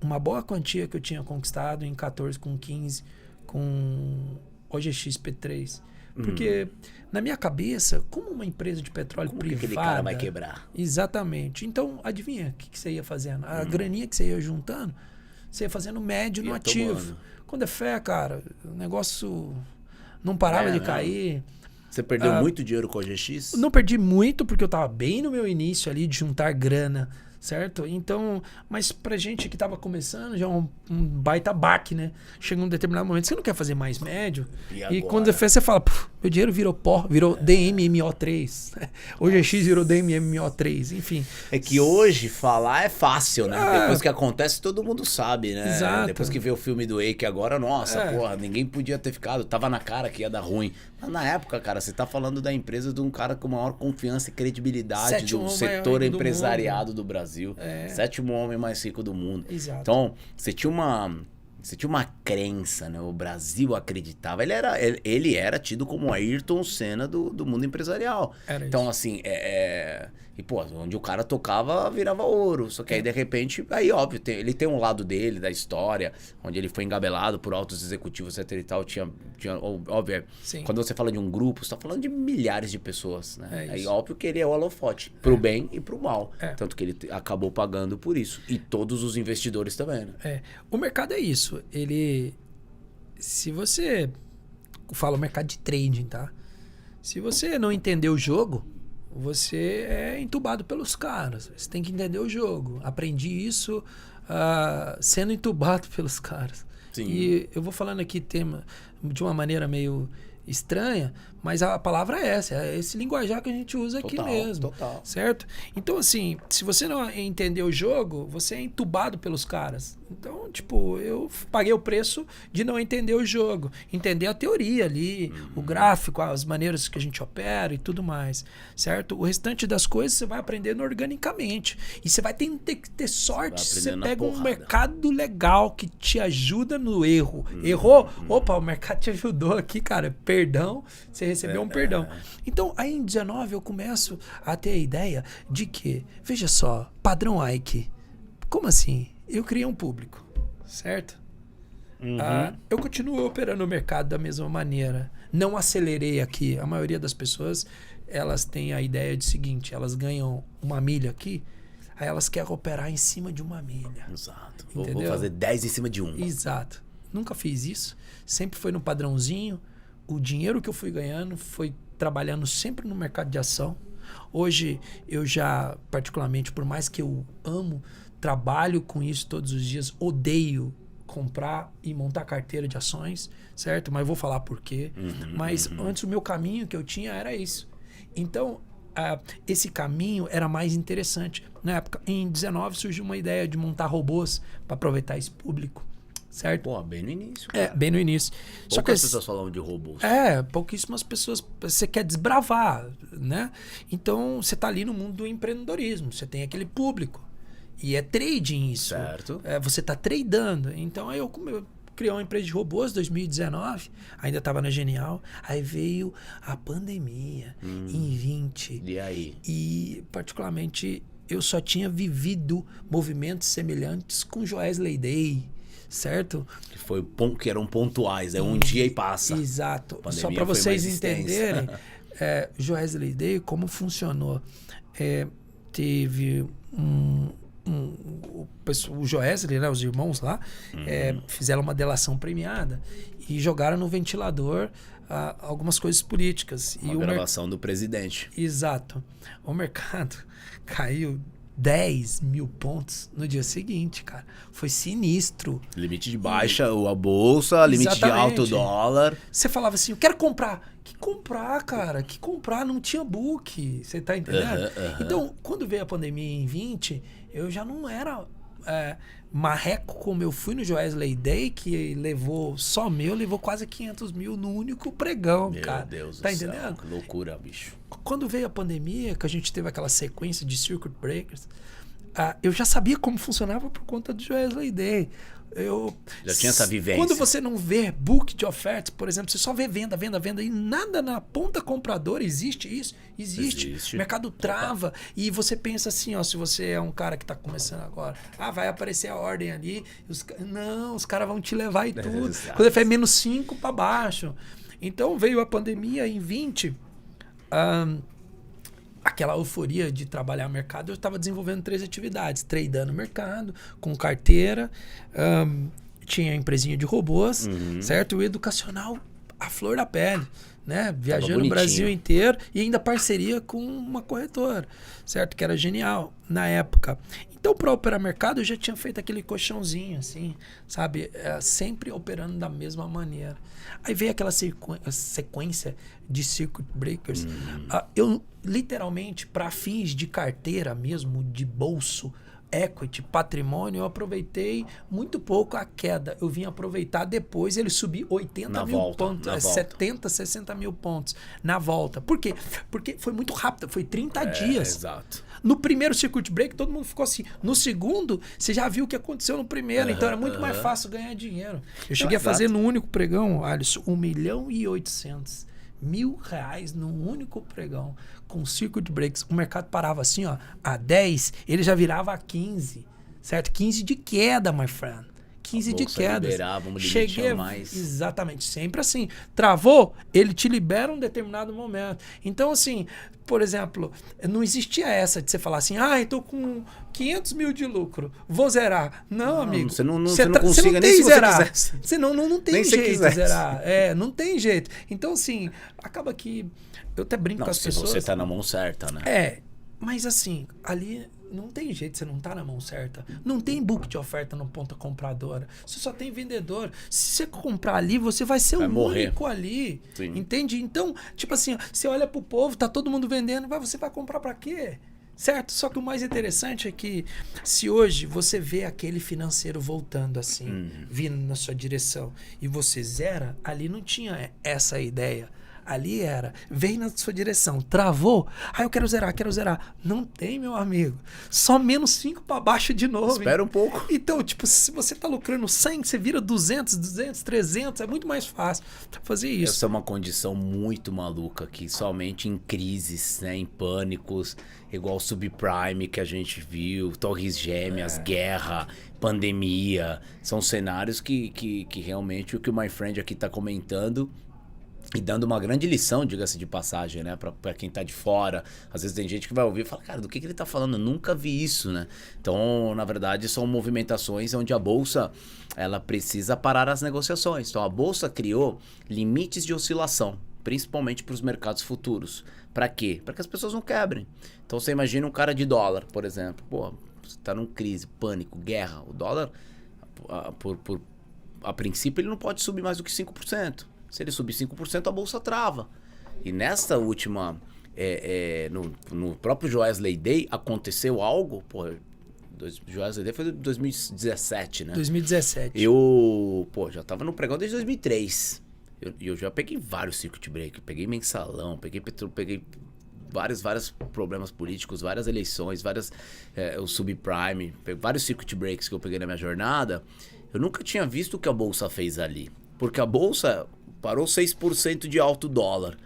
uma boa quantia que eu tinha conquistado em 14, com 15, com OGX P3. Porque na minha cabeça, como uma empresa de petróleo privada... aquele cara vai quebrar? Exatamente. Então, adivinha o que você ia fazendo? A graninha que você ia juntando, você ia fazendo médio no ativo. Quando é fé, cara, o negócio não parava de cair. Você perdeu muito dinheiro com a OGX? Não perdi muito, porque eu estava bem no meu início ali de juntar grana, certo? Então, mas pra gente que tava começando, já é um baita baque, né? Chega um determinado momento, você não quer fazer mais médio. E quando você fala, meu dinheiro virou pó, virou DMMO3. O GX virou DMMO3, enfim. É que hoje falar é fácil, né? Depois que acontece, todo mundo sabe, né? Exato. Depois que vê o filme do Wake agora, nossa, porra, ninguém podia ter ficado. Tava na cara que ia dar ruim. Mas na época, cara, você tá falando da empresa de um cara com maior confiança e credibilidade do setor empresariado do Brasil. Sétimo homem mais rico do mundo. Exato. Então, você tinha uma crença, né? O Brasil acreditava. Ele era tido como o Ayrton Senna do mundo empresarial. Então, assim, e, pô, onde o cara tocava, virava ouro. Só que aí, de repente, aí, óbvio, ele tem um lado dele, da história, onde ele foi engabelado por altos executivos, etc e tal. Tinha óbvio, quando você fala de um grupo, você tá falando de milhares de pessoas, né? Aí, óbvio que ele é o holofote, pro bem e pro mal. Tanto que ele acabou pagando por isso. E todos os investidores também, né? O mercado é isso. Se você fala o mercado de trading, tá? Se você não entender o jogo, você é entubado pelos caras. Você tem que entender o jogo. Aprendi isso sendo entubado pelos caras. Sim. E eu vou falando aqui de uma maneira meio estranha, mas a palavra é essa, é esse linguajar que a gente usa aqui mesmo, certo? Então, assim, se você não entender o jogo, você é entubado pelos caras. Então, tipo, eu paguei o preço de não entender o jogo, entender a teoria ali, o gráfico, as maneiras que a gente opera e tudo mais, certo? O restante das coisas você vai aprendendo organicamente e você vai ter que ter sorte se você pega um mercado legal que te ajuda no erro. Errou? Opa, o mercado te ajudou aqui, cara, perdão, você recebeu um perdão. Então, aí em 19 eu começo a ter a ideia de que, veja só, padrão Ike. Como assim? Eu criei um público, certo? Eu continuo operando o mercado da mesma maneira. Não acelerei aqui. A maioria das pessoas, elas têm a ideia de seguinte, elas ganham uma milha aqui, aí elas querem operar em cima de uma milha. Exato. Vou fazer 10 em cima de 1. Exato. Nunca fiz isso. Sempre foi no padrãozinho. O dinheiro que eu fui ganhando foi trabalhando sempre no mercado de ação. Hoje eu já, particularmente, por mais que eu amo, trabalho com isso todos os dias, odeio comprar e montar carteira de ações, certo? Mas eu vou falar por quê. Mas antes o meu caminho que eu tinha era isso. Então, esse caminho era mais interessante. Na época, em 19, surgiu uma ideia de montar robôs para aproveitar esse público. Certo? Pô, bem no início, cara. Bem no início. Só que as pessoas falam de robôs. Pouquíssimas pessoas. Você quer desbravar, né? Então, você tá ali no mundo do empreendedorismo. Você tem aquele público. E é trading isso. Certo. Você tá tradando. Então, aí eu criei uma empresa de robôs em 2019. Ainda tava na Genial. Aí veio a pandemia em 20. E aí? E, particularmente, eu só tinha vivido movimentos semelhantes com Joesley Day. Certo? Que eram pontuais, um dia e passa. Exato. Só para vocês entenderem, Joesley Day, como funcionou. Teve o Joesley, né, os irmãos lá, fizeram uma delação premiada e jogaram no ventilador algumas coisas políticas. Uma gravação do presidente. Exato. O mercado caiu 10 mil pontos no dia seguinte, cara. Foi sinistro. Limite de baixa, a bolsa, limite de alto dólar. Você falava assim, eu quero comprar. Que comprar, cara? Que comprar? Não tinha book. Você tá entendendo? Então, quando veio a pandemia em 20, eu já não era marreco como eu fui no Joesley Day, que levou quase 500 mil no único pregão, cara. Meu Deus tá do entendendo? Céu, que loucura, bicho. Quando veio a pandemia, que a gente teve aquela sequência de circuit breakers, eu já sabia como funcionava por conta do Joesley Day. Já tinha essa vivência. Quando você não vê book de ofertas, por exemplo, você só vê venda e nada na ponta compradora, existe isso? Existe. O mercado trava e você pensa assim, ó, se você é um cara que está começando agora, vai aparecer a ordem ali, os caras vão te levar e tudo. Quando foi menos 5 para baixo. Então veio a pandemia em 20, aquela euforia de trabalhar no mercado, eu estava desenvolvendo 3 atividades. Tradando no mercado, com carteira, tinha a empresinha de robôs, certo? O educacional, a flor da pele, né? Viajando o bonitinho. Brasil inteiro e ainda parceria com uma corretora, certo? Que era genial na época. Então, para operar mercado, eu já tinha feito aquele colchãozinho, assim, sabe? Sempre operando da mesma maneira. Aí veio aquela sequência de circuit breakers. Eu, literalmente, para fins de carteira mesmo, de bolso, equity, patrimônio, eu aproveitei muito pouco a queda. Eu vim aproveitar depois ele subir 80 mil pontos, 70, 60 mil pontos na volta. Por quê? Porque foi muito rápido, foi 30 dias. Exato. No primeiro circuit break, todo mundo ficou assim. No segundo, você já viu o que aconteceu no primeiro, então era muito mais fácil ganhar dinheiro. Eu cheguei a fazer no único pregão, Alisson, 1.800.000 reais num único pregão, com circuit breaks. O mercado parava assim, ó, a 10, ele já virava a 15, certo? 15 de queda, my friend. 15 de queda. Cheguei mais. Exatamente, sempre assim. Travou, ele te libera um determinado momento. Então, assim, por exemplo, não existia essa de você falar assim, eu tô com 500 mil de lucro, vou zerar. Não, amigo. Você não consiga nem se zerar. Você quisesse. Você não tem jeito de zerar. Não tem jeito. Então, assim, acaba que eu até brinco com as pessoas. Você tá na mão certa, né? Mas assim, ali não tem jeito, você não tá na mão certa. Não tem book de oferta no ponta compradora. Você só tem vendedor. Se você comprar ali, você vai ser o único ali. Sim. Entende? Então, tipo assim, você olha pro povo, tá todo mundo vendendo, você vai comprar pra quê? Certo? Só que o mais interessante é que se hoje você vê aquele financeiro voltando assim, vindo na sua direção, e você zera, ali não tinha essa ideia. Ali veio na sua direção, travou, eu quero zerar. Não tem, meu amigo. Só menos 5 para baixo de novo. Espera um pouco. Então, tipo, se você tá lucrando 100, você vira 200, 300, é muito mais fácil fazer isso. Essa é uma condição muito maluca que somente em crises, né, em pânicos, igual o subprime que a gente viu, torres gêmeas, guerra, pandemia, são cenários que realmente o que o My Friend aqui tá comentando e dando uma grande lição, diga-se de passagem, né? Pra quem tá de fora. Às vezes tem gente que vai ouvir e fala, cara, do que ele tá falando? Eu nunca vi isso, né? Então, na verdade, são movimentações onde a Bolsa, ela precisa parar as negociações. Então, a Bolsa criou limites de oscilação, principalmente para os mercados futuros. Para quê? Para que as pessoas não quebrem. Então, você imagina um cara de dólar, por exemplo. Pô, você tá numa crise, pânico, guerra. O dólar, a princípio, ele não pode subir mais do que 5%. Se ele subir 5%, a bolsa trava. E nesta última, no próprio Joesley Day, aconteceu algo. Joesley Day foi de 2017, né? 2017. Eu, já tava no pregão desde 2003. Eu já peguei vários circuit break, peguei mensalão, peguei vários problemas políticos, várias eleições, o subprime, vários circuit breaks que eu peguei na minha jornada. Eu nunca tinha visto o que a bolsa fez ali. Porque a bolsa parou 6% de alto dólar.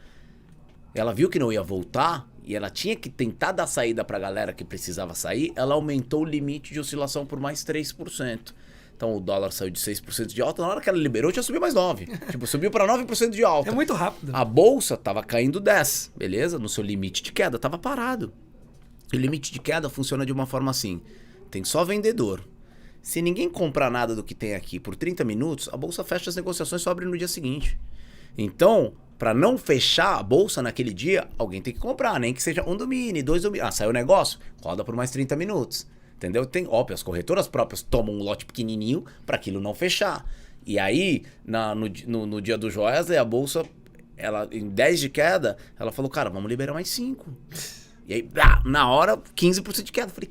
Ela viu que não ia voltar e ela tinha que tentar dar saída pra galera que precisava sair. Ela aumentou o limite de oscilação por mais 3%. Então o dólar saiu de 6% de alta. Na hora que ela liberou, já subiu mais 9%. Tipo, subiu pra 9% de alta. É muito rápido. A bolsa tava caindo 10%, beleza? No seu limite de queda, tava parado. E o limite de queda funciona de uma forma assim. Tem só vendedor. Se ninguém comprar nada do que tem aqui por 30 minutos, a bolsa fecha as negociações e só abre no dia seguinte. Então, para não fechar a bolsa naquele dia, alguém tem que comprar, nem que seja um domínio, 2 domínios. Saiu o negócio, roda por mais 30 minutos. Entendeu? Óbvio, as corretoras próprias tomam um lote pequenininho para aquilo não fechar. E aí, no dia do Joesley, a bolsa, ela, em 10 de queda, ela falou, cara, vamos liberar mais 5. E aí, na hora, 15% de queda. Eu falei,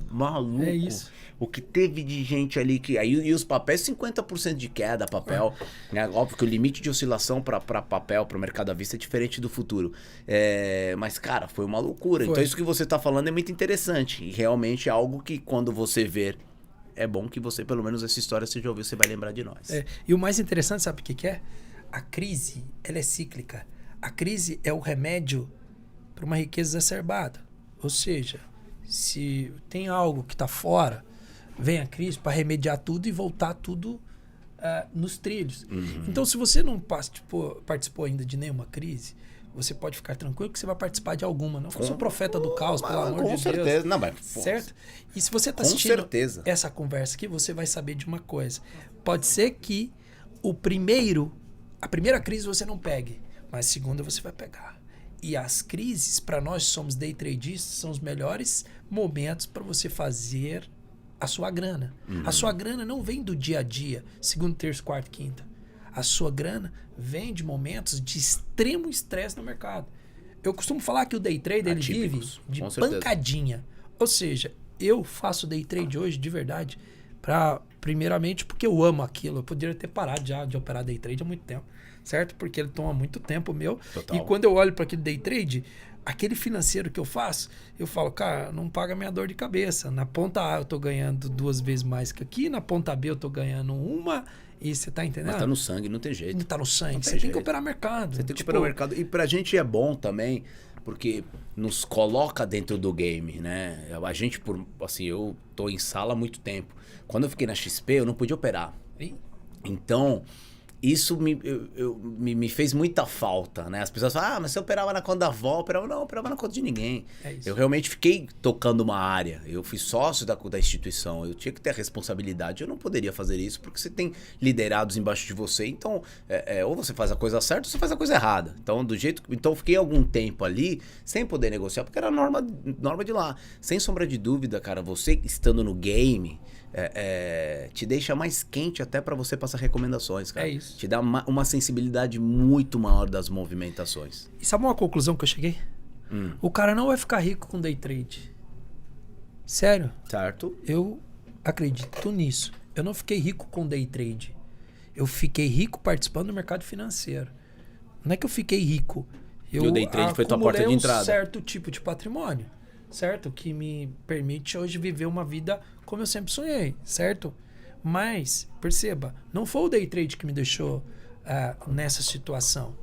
maluco. É isso. O que teve de gente ali que... E os papéis, 50% de queda, papel. Né? Óbvio que o limite de oscilação para papel, para o mercado à vista, é diferente do futuro. Mas, cara, foi uma loucura. Então, isso que você tá falando é muito interessante. E realmente é algo que, quando você ver, é bom que você, pelo menos essa história, você já ouviu, você vai lembrar de nós. E o mais interessante, sabe o que é? A crise, ela é cíclica. A crise é o remédio para uma riqueza exacerbada. Ou seja, se tem algo que está fora... Vem a crise para remediar tudo e voltar tudo nos trilhos. Então, se você não participou ainda de nenhuma crise, você pode ficar tranquilo que você vai participar de alguma. Não sou profeta do caos, pelo amor de Deus. Com certeza. Não, mas, certo? E se você está assistindo essa conversa aqui, você vai saber de uma coisa. Pode ser que a primeira crise você não pegue, mas segunda você vai pegar. E as crises, para nós que somos day tradistas, são os melhores momentos para você fazer a sua grana. A sua grana não vem do dia a dia, segunda, terça, quarta, quinta. A sua grana vem de momentos de extremo estresse no mercado. Eu costumo falar que o day trade ele vive de pancadinha. Ou seja, eu faço day trade hoje de verdade, primeiramente porque eu amo aquilo. Eu poderia ter parado já de operar day trade há muito tempo, certo? Porque ele toma muito tempo meu. Total. E quando eu olho para aquele day trade, aquele financeiro que eu faço, eu falo, cara, não paga minha dor de cabeça. Na ponta A eu tô ganhando 2 vezes mais que aqui, na ponta B eu tô ganhando 1, e você tá entendendo? Mas tá no sangue, não tem jeito. Não tá no sangue, você tem que operar mercado. Você tem que operar mercado. E pra gente é bom também, porque nos coloca dentro do game, né? A gente, eu tô em sala há muito tempo. Quando eu fiquei na XP, eu não podia operar. Então, isso me fez muita falta, né? As pessoas falam, mas você operava na conta da avó? Não, eu operava na conta de ninguém. Eu realmente fiquei tocando uma área. Eu fui sócio da instituição. Eu tinha que ter a responsabilidade. Eu não poderia fazer isso porque você tem liderados embaixo de você. Então, ou você faz a coisa certa ou você faz a coisa errada. Então, eu fiquei algum tempo ali sem poder negociar, porque era norma de lá. Sem sombra de dúvida, cara, você estando no game... te deixa mais quente até para você passar recomendações, cara. É isso. Te dá uma sensibilidade muito maior das movimentações. E sabe uma conclusão que eu cheguei? O cara não vai ficar rico com day trade. Sério. Certo. Eu acredito nisso. Eu não fiquei rico com day trade. Eu fiquei rico participando do mercado financeiro. Não é que eu fiquei rico. E o day trade foi tua porta de entrada. Um certo tipo de patrimônio, certo? Que me permite hoje viver uma vida como eu sempre sonhei, certo? Mas, perceba, não foi o day trade que me deixou nessa situação.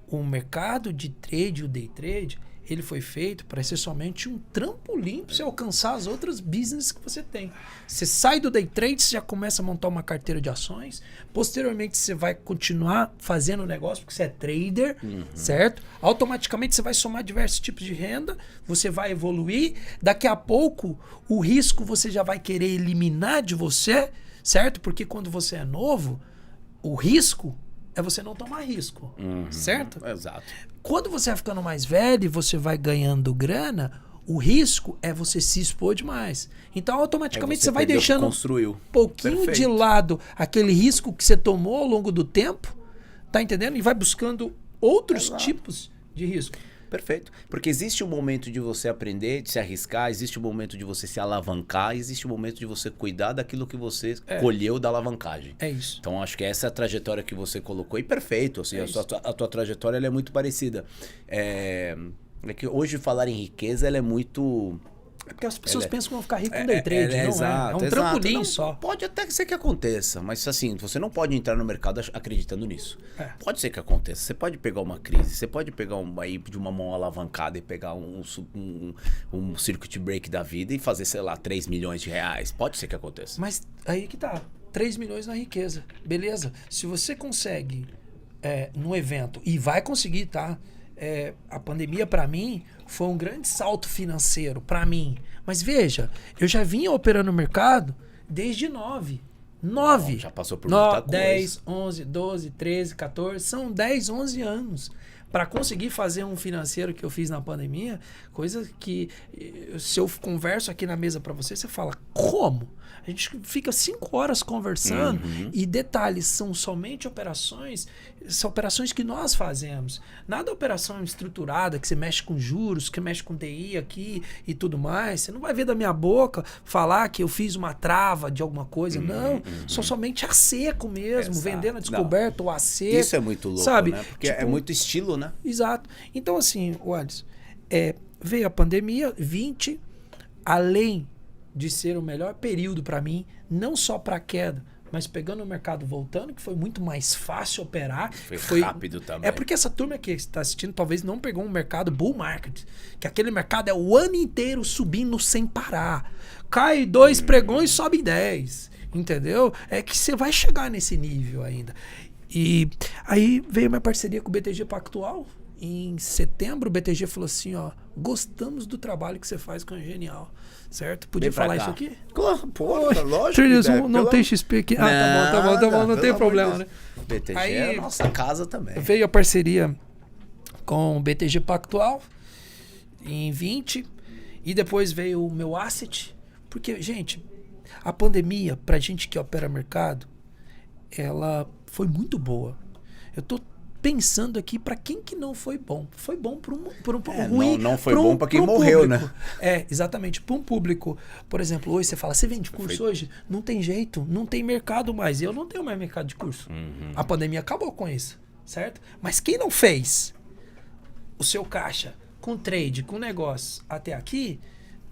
O mercado de trade, o day trade, ele foi feito para ser somente um trampolim para você alcançar as outras business que você tem. Você sai do day trade, você já começa a montar uma carteira de ações. Posteriormente, você vai continuar fazendo o negócio porque você é trader, certo? Automaticamente, você vai somar diversos tipos de renda, você vai evoluir. Daqui a pouco, o risco você já vai querer eliminar de você, certo? Porque quando você é novo, o risco é você não tomar risco, certo? Exato. Quando você vai ficando mais velho e você vai ganhando grana, o risco é você se expor demais. Então, automaticamente, você vai deixando um pouquinho de lado aquele risco que você tomou ao longo do tempo, tá entendendo? E vai buscando outros tipos de risco. Perfeito. Porque existe um momento de você aprender, de se arriscar, existe um momento de você se alavancar, existe um momento de você cuidar daquilo que você colheu da alavancagem. É isso. Então, acho que essa é a trajetória que você colocou. E perfeito, assim, a tua trajetória ela é muito parecida. É que hoje falar em riqueza, ela é muito... É porque as pessoas pensam que vão ficar rico com day trade, não é? É um trampolim não, só. Pode até ser que aconteça, mas assim, você não pode entrar no mercado acreditando nisso. Pode ser que aconteça. Você pode pegar uma crise, você pode pegar aí de uma mão alavancada e pegar um circuit break da vida e fazer, sei lá, 3 milhões de reais. Pode ser que aconteça. Mas aí que tá. 3 milhões na riqueza. Beleza. Se você consegue num evento, e vai conseguir, tá? A pandemia, para mim, foi um grande salto financeiro, para mim. Mas veja, eu já vinha operando no mercado desde 9. Já passou por muita coisa. 10, 11, 12, 13, 14, são 10, 11 anos. Para conseguir fazer um financeiro que eu fiz na pandemia, coisa que se eu converso aqui na mesa para você fala, como? A gente fica 5 horas conversando e detalhes, são somente operações, são operações que nós fazemos. Nada operação estruturada, que você mexe com juros, que mexe com TI aqui e tudo mais. Você não vai ver da minha boca falar que eu fiz uma trava de alguma coisa. Não, são somente a seco mesmo, vendendo a descoberta ou a seco. Isso é muito louco, sabe? Né? Porque é muito estilo, né? Exato. Então, assim, Alisson, veio a pandemia, 20, além de ser o melhor período para mim, não só para queda, mas pegando o mercado voltando, que foi muito mais fácil operar. Foi rápido também. É porque essa turma que está assistindo talvez não pegou um mercado bull market, que aquele mercado é o ano inteiro subindo sem parar. Cai 2 pregões, sobe 10. Entendeu? É que você vai chegar nesse nível ainda. E aí veio minha parceria com o BTG Pactual. Em setembro, o BTG falou assim, ó, gostamos do trabalho que você faz com a Genial, certo? Podia falar isso aqui? Claro, lógico. Traders não tem XP aqui. Tá bom, não tem problema, né? BTG aí, é a nossa casa também. Veio a parceria com o BTG Pactual em 20 e depois veio o meu asset, porque, gente, a pandemia, pra gente que opera mercado, ela foi muito boa. Eu tô pensando aqui para quem que não foi bom. Foi bom para um ruim. Não foi bom para quem morreu, público. né? Exatamente. Para um público. Por exemplo, hoje você fala, você vende curso hoje? Não tem jeito, não tem mercado mais. Eu não tenho mais mercado de curso. A pandemia acabou com isso, certo? Mas quem não fez o seu caixa com trade, com negócio até aqui,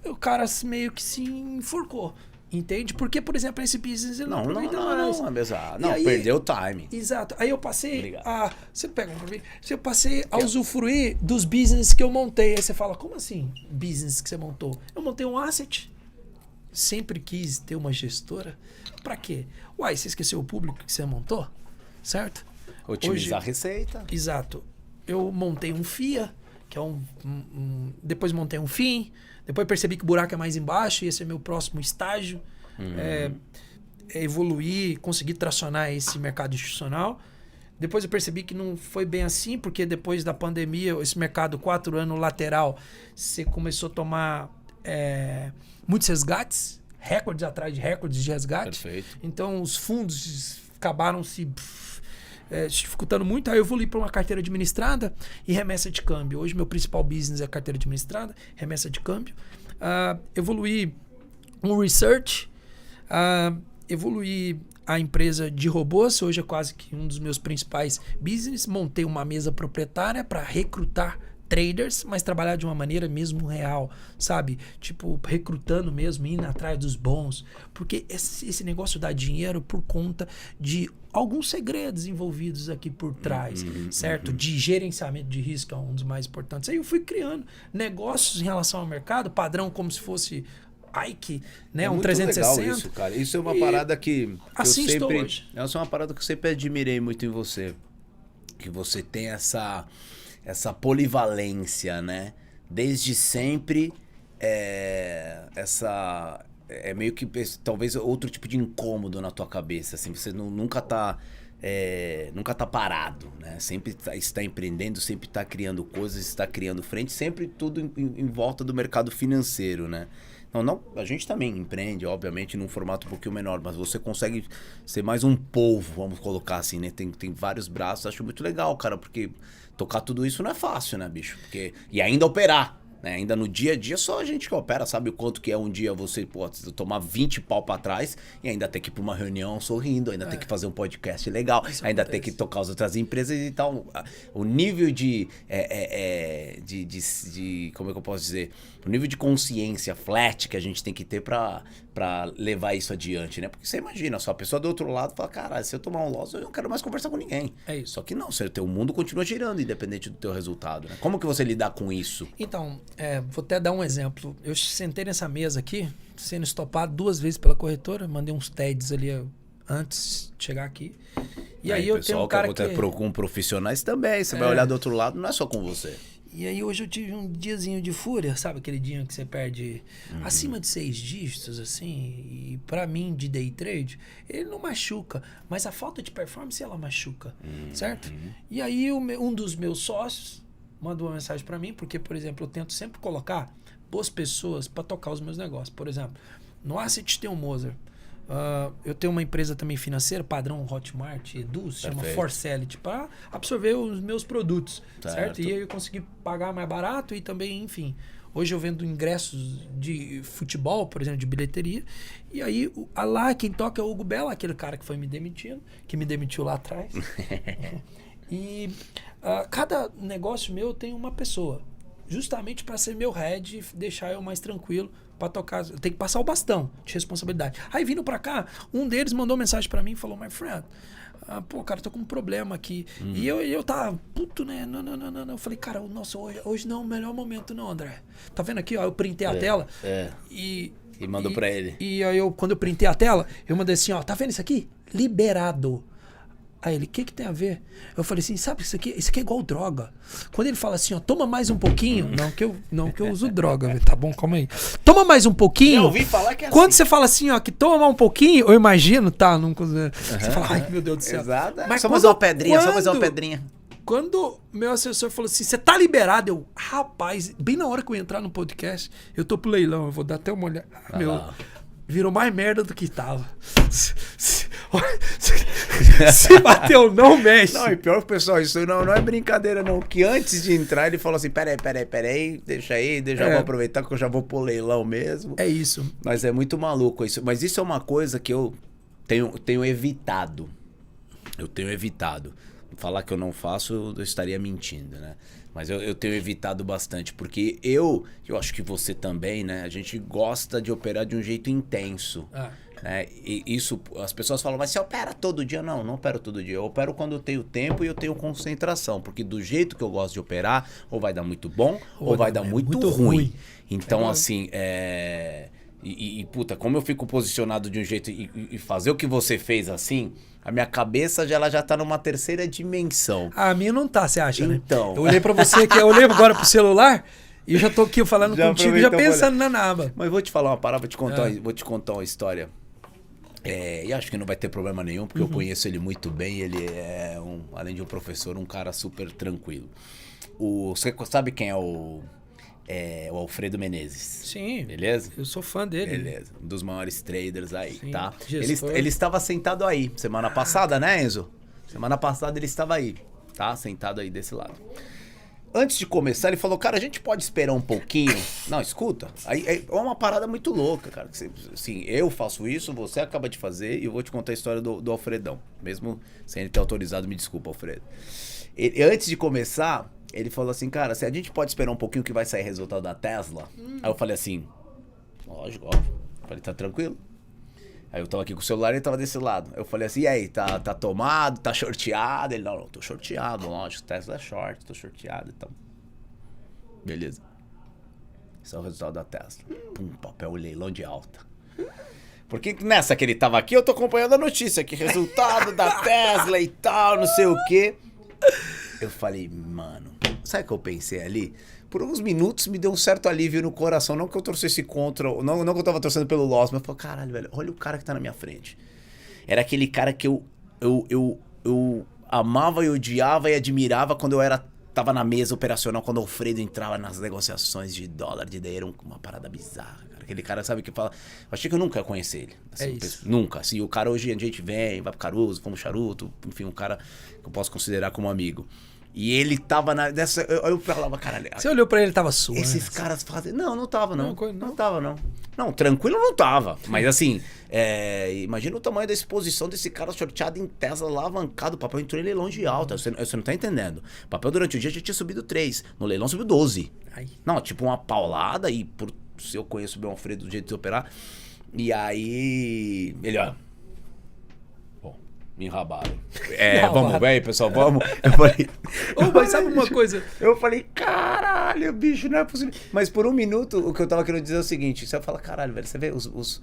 o cara meio que se enforcou. Entende? Porque, por exemplo, esse business ele não aproveita mais. Não, aí, perdeu o time. Exato. Aí eu passei a... Você pega um pra mim? Eu passei a usufruir dos business que eu montei. Aí você fala, como assim business que você montou? Eu montei um asset. Sempre quis ter uma gestora. Pra quê? Uai, você esqueceu o público que você montou? Certo? Otimizar a receita. Exato. Eu montei um FIA, que é depois montei um FIM. Depois percebi que o buraco é mais embaixo e esse é meu próximo estágio. É evoluir, conseguir tracionar esse mercado institucional. Depois eu percebi que não foi bem assim, porque depois da pandemia, esse mercado 4 anos lateral, você começou a tomar muitos resgates, recordes atrás de recordes de resgate. Perfeito. Então os fundos acabaram se dificultando muito. Aí eu evolui para uma carteira administrada e remessa de câmbio. Hoje meu principal business é carteira administrada, remessa de câmbio. Evoluí um research, evoluí a empresa de robôs, hoje é quase que um dos meus principais business. Montei uma mesa proprietária para recrutar traders, mas trabalhar de uma maneira mesmo real, sabe? Tipo, recrutando mesmo, indo atrás dos bons. Porque esse negócio dá dinheiro por conta de alguns segredos envolvidos aqui por trás, certo? De gerenciamento de risco, é um dos mais importantes. Aí eu fui criando negócios em relação ao mercado, padrão como se fosse Ike, né? Um 360. Legal isso, cara. Isso é uma parada que assim eu sempre... hoje. Essa é uma parada que eu sempre admirei muito em você. Que você tem essa polivalência, né? Desde sempre, meio que talvez outro tipo de incômodo na tua cabeça, assim, você nunca tá parado, né? Sempre está empreendendo, sempre está criando coisas, está criando frente, sempre tudo em volta do mercado financeiro, né? Não, a gente também empreende, obviamente, num formato um pouquinho menor, mas você consegue ser mais um polvo, vamos colocar assim, né? Tem vários braços, acho muito legal, cara, porque tocar tudo isso não é fácil, né, bicho? E ainda operar, né? Ainda no dia a dia, só a gente que opera sabe o quanto que é um dia você tomar 20 pau pra trás e ainda ter que ir pra uma reunião sorrindo, ainda ter que fazer um podcast legal, isso ainda ter que tocar as outras empresas e tal. O nível de como é que eu posso dizer? O nível de consciência flat que a gente tem que ter pra levar isso adiante, né? Porque você imagina, só a pessoa do outro lado fala, caralho, se eu tomar um loss, eu não quero mais conversar com ninguém. É isso. Só que não, o mundo continua girando independente do teu resultado, né? Como que você lidar com isso? Então, vou até dar um exemplo. Eu sentei nessa mesa aqui, sendo estopado 2 vezes pela corretora, mandei uns TEDs ali antes de chegar aqui. E aí eu tenho um cara que... com profissionais também, você vai olhar do outro lado, não é só com você. E aí hoje eu tive um diazinho de fúria, sabe? Aquele dia que você perde acima de 6 dígitos, assim. E pra mim, de day trade, ele não machuca. Mas a falta de performance, ela machuca, certo? E aí um dos meus sócios mandou uma mensagem pra mim, porque, por exemplo, eu tento sempre colocar boas pessoas pra tocar os meus negócios. Por exemplo, no Asset tem o Moser. Eu tenho uma empresa também financeira, padrão Hotmart, Edu, se chama Forcelity, para absorver os meus produtos, certo? E aí eu consegui pagar mais barato e também, enfim, hoje eu vendo ingressos de futebol, por exemplo, de bilheteria, e aí lá quem toca é o Hugo Bella, aquele cara que foi me demitindo, que me demitiu lá atrás. E cada negócio meu tem uma pessoa, justamente para ser meu head e deixar eu mais tranquilo para tocar. Eu tenho que passar o bastão de responsabilidade. Aí vindo para cá, um deles mandou mensagem para mim e falou: my friend, pô, cara, tô com um problema aqui. E eu tava puto, né? Não. Eu falei, cara, nossa, hoje não é o melhor momento, não, André. Tá vendo aqui, ó? Eu printei a tela. E mandou para ele. E aí quando eu printei a tela, eu mandei assim, ó, tá vendo isso aqui? Liberado. Aí ele, o que tem a ver? Eu falei assim, sabe, isso aqui é igual droga. Quando ele fala assim, ó, toma mais um pouquinho, não que eu uso droga, tá bom, calma aí. Toma mais um pouquinho. Eu ouvi falar que é quando assim. Você fala assim, ó, que toma um pouquinho, eu imagino, tá? Você fala, ai, meu Deus do céu. Exato. Mas só mais uma pedrinha, só mais uma pedrinha. Quando meu assessor falou assim, você tá liberado? Eu, rapaz, bem na hora que eu ia entrar no podcast, eu tô pro leilão, eu vou dar até uma olhada. Virou mais merda do que tava. Se bateu, não mexe. Não, e pior, pessoal, isso não é brincadeira, não. Que antes de entrar, ele falou assim, peraí, deixa aí, eu vou aproveitar que eu já vou pro leilão mesmo. É isso. Mas é muito maluco isso. Mas isso é uma coisa que eu tenho evitado. Falar que eu não faço, eu estaria mentindo, né? Mas eu tenho evitado bastante, porque eu acho que você também, né? A gente gosta de operar de um jeito intenso. Né? E isso, as pessoas falam, mas você opera todo dia? Não opero todo dia. Eu opero quando eu tenho tempo e eu tenho concentração. Porque do jeito que eu gosto de operar, ou vai dar muito bom, ou vai dar muito ruim. Então, assim, puta, como eu fico posicionado de um jeito e fazer o que você fez assim, a minha cabeça ela já tá numa terceira dimensão. A minha não tá, você acha, então, né? Eu olhei pra você aqui, eu olhei agora pro celular e eu já tô aqui falando contigo, já pensando na naba. Mas vou te falar uma parada, vou te contar uma história. E acho que não vai ter problema nenhum, porque eu conheço ele muito bem. Ele é, além de um professor, um cara super tranquilo. Você sabe quem é o Alfredo Menezes? Sim. Beleza? Eu sou fã dele. Beleza. Um dos maiores traders aí, Sim. tá? Gestor. Ele estava sentado aí, semana passada, né, Enzo? Semana passada ele estava aí, tá? Sentado aí desse lado. Antes de começar, ele falou, cara, a gente pode esperar um pouquinho? Não, escuta. Aí é uma parada muito louca, cara. Assim, eu faço isso, você acaba de fazer e eu vou te contar a história do Alfredão. Mesmo sem ele ter autorizado, me desculpa, Alfredo. Antes de começar, ele falou assim, cara, se a gente pode esperar um pouquinho que vai sair resultado da Tesla. Aí eu falei assim, lógico, óbvio. Eu falei, tá tranquilo. Aí eu tava aqui com o celular e ele tava desse lado. Eu falei assim, e aí, tá tomado, tá shorteado? Ele, não, tô shorteado, lógico, Tesla é short, tô shorteado, então. Beleza. Esse é o resultado da Tesla. Pum, papel leilão de alta. Porque nessa que ele tava aqui, eu tô acompanhando a notícia aqui, resultado da Tesla e tal, não sei o quê. Eu falei, mano, sabe o que eu pensei ali? Por uns minutos me deu um certo alívio no coração. Não que eu torcesse contra, não que eu tava torcendo pelo loss, mas eu falei, caralho, velho, olha o cara que tá na minha frente. Era aquele cara que eu amava e odiava e admirava quando tava na mesa operacional, quando o Alfredo entrava nas negociações de dólar, de dinheiro, uma parada bizarra, cara. Aquele cara, sabe, que fala... Eu achei que eu nunca ia conhecer ele. Assim, nunca. Assim, o cara hoje a gente vem, vai pro Caruso, fomos charuto, enfim, um cara que eu posso considerar como amigo. E ele tava nessa... Eu falava, caralho... Você olhou pra ele, tava suando. Esses caras fazem... Não tava, não. Não tava, não. Não, tranquilo não tava. Mas assim, imagina o tamanho da exposição desse cara shorteado em Tesla, alavancado. O papel entrou em leilão de alta. Você não tá entendendo. O papel durante o dia já tinha subido 3. No leilão subiu 12. Ai. Não, tipo uma paulada. E se eu conheço o Alfredo do jeito de operar. E aí... Ele, ó... Me enrabaram. Vamos, velho, pessoal, vamos. Eu falei... mas sabe uma coisa? Eu falei, caralho, bicho, não é possível. Mas por um minuto, o que eu tava querendo dizer é o seguinte, você fala, caralho, velho, você vê, os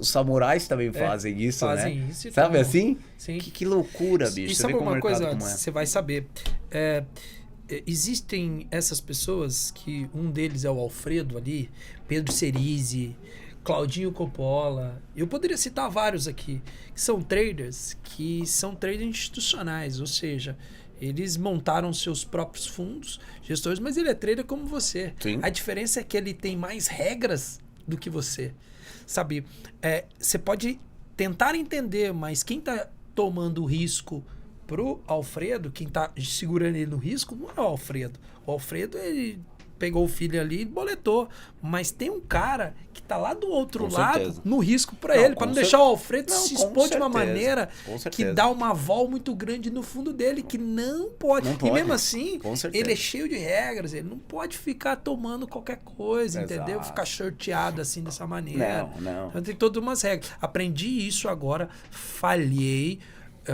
samurais também fazem isso, né? Fazem isso. Sabe assim? Sim. Que loucura, bicho. E você sabe vê como uma coisa, como é. você vai saber. Existem essas pessoas que um deles é o Alfredo ali, Pedro Cerise, Claudinho Coppola, eu poderia citar vários aqui, que são traders institucionais, ou seja, eles montaram seus próprios fundos, gestores, mas ele é trader como você. Sim. A diferença é que ele tem mais regras do que você. Sabe, você pode tentar entender, mas quem está tomando o risco pro Alfredo, quem está segurando ele no risco, não é o Alfredo. O Alfredo, ele... pegou o filho ali e boletou. Mas tem um cara que tá lá do outro lado, no risco pra ele, pra não deixar o Alfredo se expor de uma maneira que dá uma vol muito grande no fundo dele, que não pode. E mesmo assim, ele é cheio de regras, ele não pode ficar tomando qualquer coisa, entendeu? Ficar shorteado assim dessa maneira. Não. Então tem todas umas regras. Aprendi isso agora, falhei.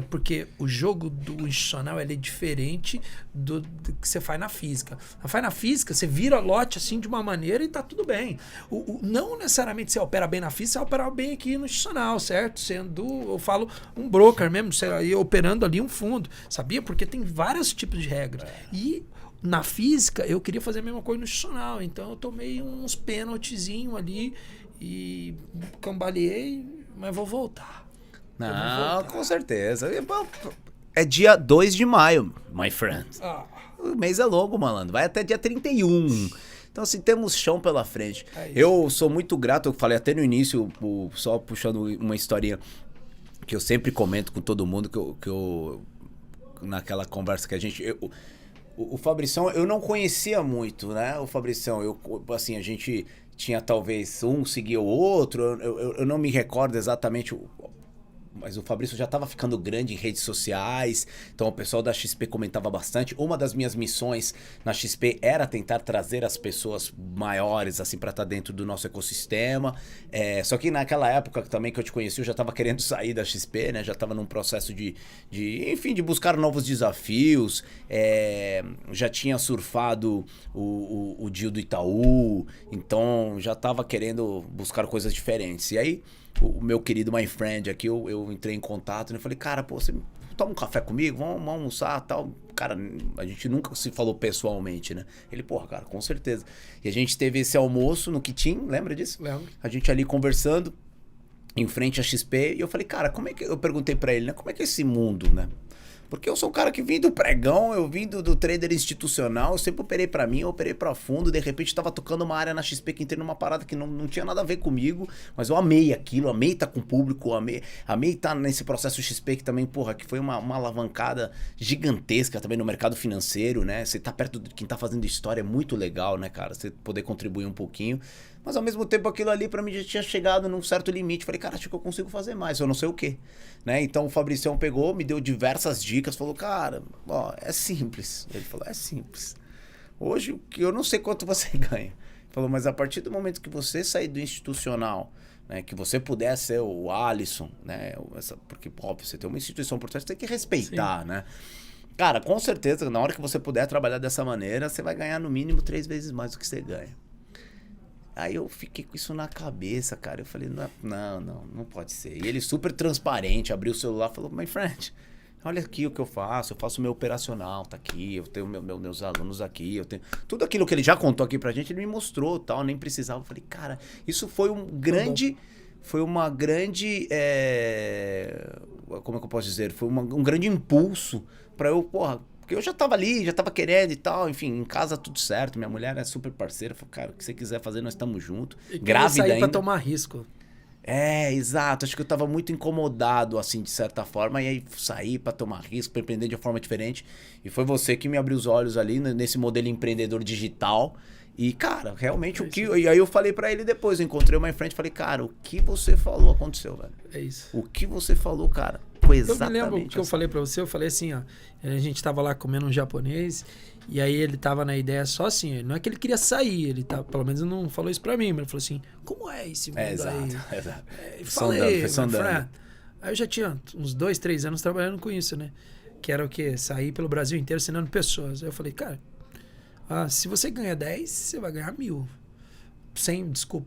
Porque o jogo do institucional ele é diferente do que você faz na física. Faz na física, você vira lote assim de uma maneira e tá tudo bem. Não necessariamente você opera bem na física, você opera bem aqui no institucional, certo? Sendo, eu falo, um broker mesmo, você aí operando ali um fundo. Sabia? Porque tem vários tipos de regras. E na física, eu queria fazer a mesma coisa no institucional. Então eu tomei uns pênaltizinhos ali e cambaleei, mas vou voltar. Não, com certeza. É dia 2 de maio, my friend. Ah, O mês é longo, malandro. Vai até dia 31. Então, assim, temos chão pela frente. É isso. Eu sou muito grato, eu falei até no início, só puxando uma historinha que eu sempre comento com todo mundo, que eu naquela conversa que a gente... O Fabrição, eu não conhecia muito, né? O Fabrição, assim, a gente tinha talvez um seguia o outro, eu não me recordo exatamente... Mas o Fabrício já estava ficando grande em redes sociais, então o pessoal da XP comentava bastante. Uma das minhas missões na XP era tentar trazer as pessoas maiores assim para estar dentro do nosso ecossistema. Só que naquela época também que eu te conheci, eu já estava querendo sair da XP, né? Já estava num processo enfim, de buscar novos desafios. Já tinha surfado o Dio do Itaú, então já estava querendo buscar coisas diferentes. E aí o meu querido my friend aqui, eu entrei em contato e falei, cara, pô, você toma um café comigo? Vamos almoçar e tal. Cara, a gente nunca se falou pessoalmente, né? Ele, porra, cara, com certeza. E a gente teve esse almoço no Kitim, lembra disso? Lembro. A gente ali conversando, em frente à XP, e eu falei, cara, como é que... Eu perguntei pra ele, né? Como é que é esse mundo, né? Porque eu sou um cara que vim do pregão, eu vim do trader institucional, eu sempre operei pra mim, eu operei pra fundo, de repente tava tocando uma área na XP que entrei numa parada que não tinha nada a ver comigo, mas eu amei aquilo, amei estar com o público, amei estar nesse processo XP que também, porra, que foi uma alavancada gigantesca também no mercado financeiro, né? Você tá perto de quem tá fazendo história é muito legal, né, cara? Você poder contribuir um pouquinho. Mas ao mesmo tempo aquilo ali pra mim já tinha chegado num certo limite. Falei, cara, acho que eu consigo fazer mais, eu não sei o quê. Né? Então o Fabricião pegou, me deu diversas dicas, falou, cara, ó, é simples. Ele falou, é simples. Hoje eu não sei quanto você ganha. Ele falou, mas a partir do momento que você sair do institucional, né, que você puder ser o Alisson, né? Porque, óbvio, você tem uma instituição por trás, você tem que respeitar, né? Cara, com certeza, na hora que você puder trabalhar dessa maneira, você vai ganhar no mínimo 3 vezes mais do que você ganha. Aí eu fiquei com isso na cabeça, cara. Eu falei, não pode ser. E ele super transparente, abriu o celular e falou, my friend, olha aqui o que eu faço o meu operacional, tá aqui, eu tenho meus alunos aqui, eu tenho... Tudo aquilo que ele já contou aqui pra gente, ele me mostrou, tal, nem precisava. Eu falei, cara, isso foi uma grande... como é que eu posso dizer? Foi um grande impulso pra eu, porra... Porque eu já tava ali, já tava querendo e tal, enfim, em casa tudo certo, minha mulher é super parceira, falou, cara, o que você quiser fazer, nós estamos juntos. Grávida ainda. Pra tomar risco. Exato, acho que eu tava muito incomodado, assim, de certa forma, e aí saí pra tomar risco, pra empreender de uma forma diferente, e foi você que me abriu os olhos ali, nesse modelo empreendedor digital, e, cara, realmente E aí eu falei pra ele depois, eu encontrei o my friend, falei, cara, o que você falou aconteceu, velho. É isso. O que você falou, cara, foi exatamente Eu me lembro que eu falei pra você, eu falei assim, ó, a gente tava lá comendo um japonês, e aí ele tava na ideia só assim, não é que ele queria sair, ele tá, pelo menos não falou isso pra mim, mas ele falou assim, como é esse mundo aí? Exato. Falei, sondando. Aí eu já tinha uns 2, 3 anos trabalhando com isso, né? Que era o quê? Sair pelo Brasil inteiro ensinando pessoas. Aí eu falei, cara, se você ganha 10, você vai ganhar 1.000.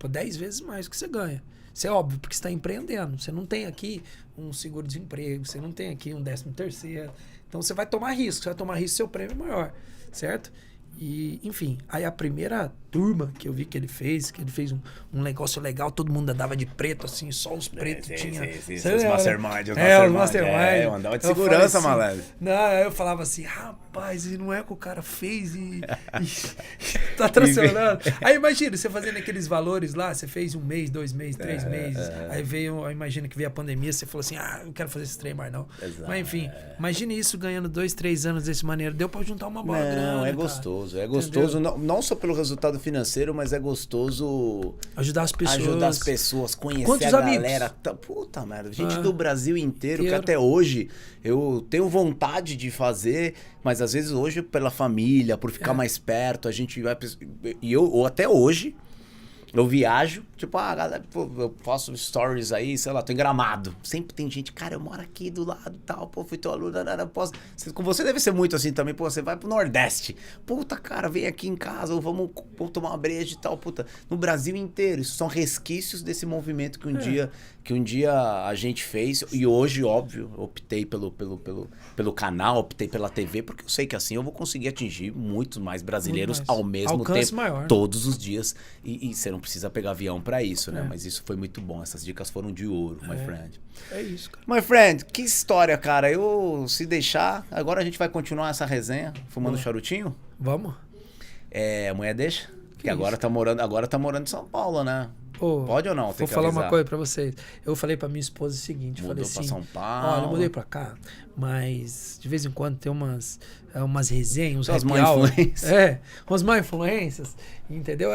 10 vezes mais do que você ganha. Isso é óbvio, porque você está empreendendo. Você não tem aqui um seguro-desemprego, você não tem aqui um 13º. Então você vai tomar risco, seu prêmio é maior, certo? E, enfim, aí a primeira turma que eu vi que ele fez um negócio legal, todo mundo andava de preto, assim, só os pretos tinha... Os mastermind. Os mastermind. Eu andava de segurança, assim, malandro. Não, eu falava assim, rapaz, e não é o que o cara fez e tá tracionando. Aí imagina, você fazendo aqueles valores lá, você fez 1 mês, 2 meses, 3 meses, aí veio, imagina que veio a pandemia, você falou assim, eu não quero fazer esse trem mais não. Exato. Mas enfim, imagine isso ganhando 2, 3 anos desse maneira, deu pra juntar uma boa grana. Não, é gostoso. É gostoso, não só pelo resultado financeiro, mas é gostoso ajudar as pessoas, conhecer quantos a amigos? galera. Puta merda, gente do Brasil inteiro, que até hoje eu tenho vontade de fazer, mas às vezes hoje pela família, por ficar mais perto, a gente vai... ou até hoje... Eu viajo, tipo, galera, eu faço stories aí, sei lá, tô em Gramado. Sempre tem gente, cara, eu moro aqui do lado e tal, fui teu aluno, posso... Com você deve ser muito assim também, você vai pro Nordeste. Puta, cara, vem aqui em casa, ou vamos tomar uma breja e tal, puta. No Brasil inteiro, isso são resquícios desse movimento que um dia a gente fez. E hoje, óbvio, eu optei pelo canal, optei pela TV, porque eu sei que assim eu vou conseguir atingir muitos mais brasileiros ao mesmo tempo, maior. todos os dias, e ser um precisa pegar avião pra isso, né? Mas isso foi muito bom. Essas dicas foram de ouro, my friend. É isso, cara. My friend, que história, cara. Eu, se deixar, agora a gente vai continuar essa resenha, fumando charutinho? Vamos? A mulher deixa? Que agora tá morando em São Paulo, né? Pô, pode ou não? Vou falar uma coisa pra vocês. Eu falei pra minha esposa o seguinte, Mudou falei assim, pra São Paulo. olha, eu mudei pra cá, mas de vez em quando tem umas resenhas, uns Umas happy má hour. influência. Umas má influências, entendeu?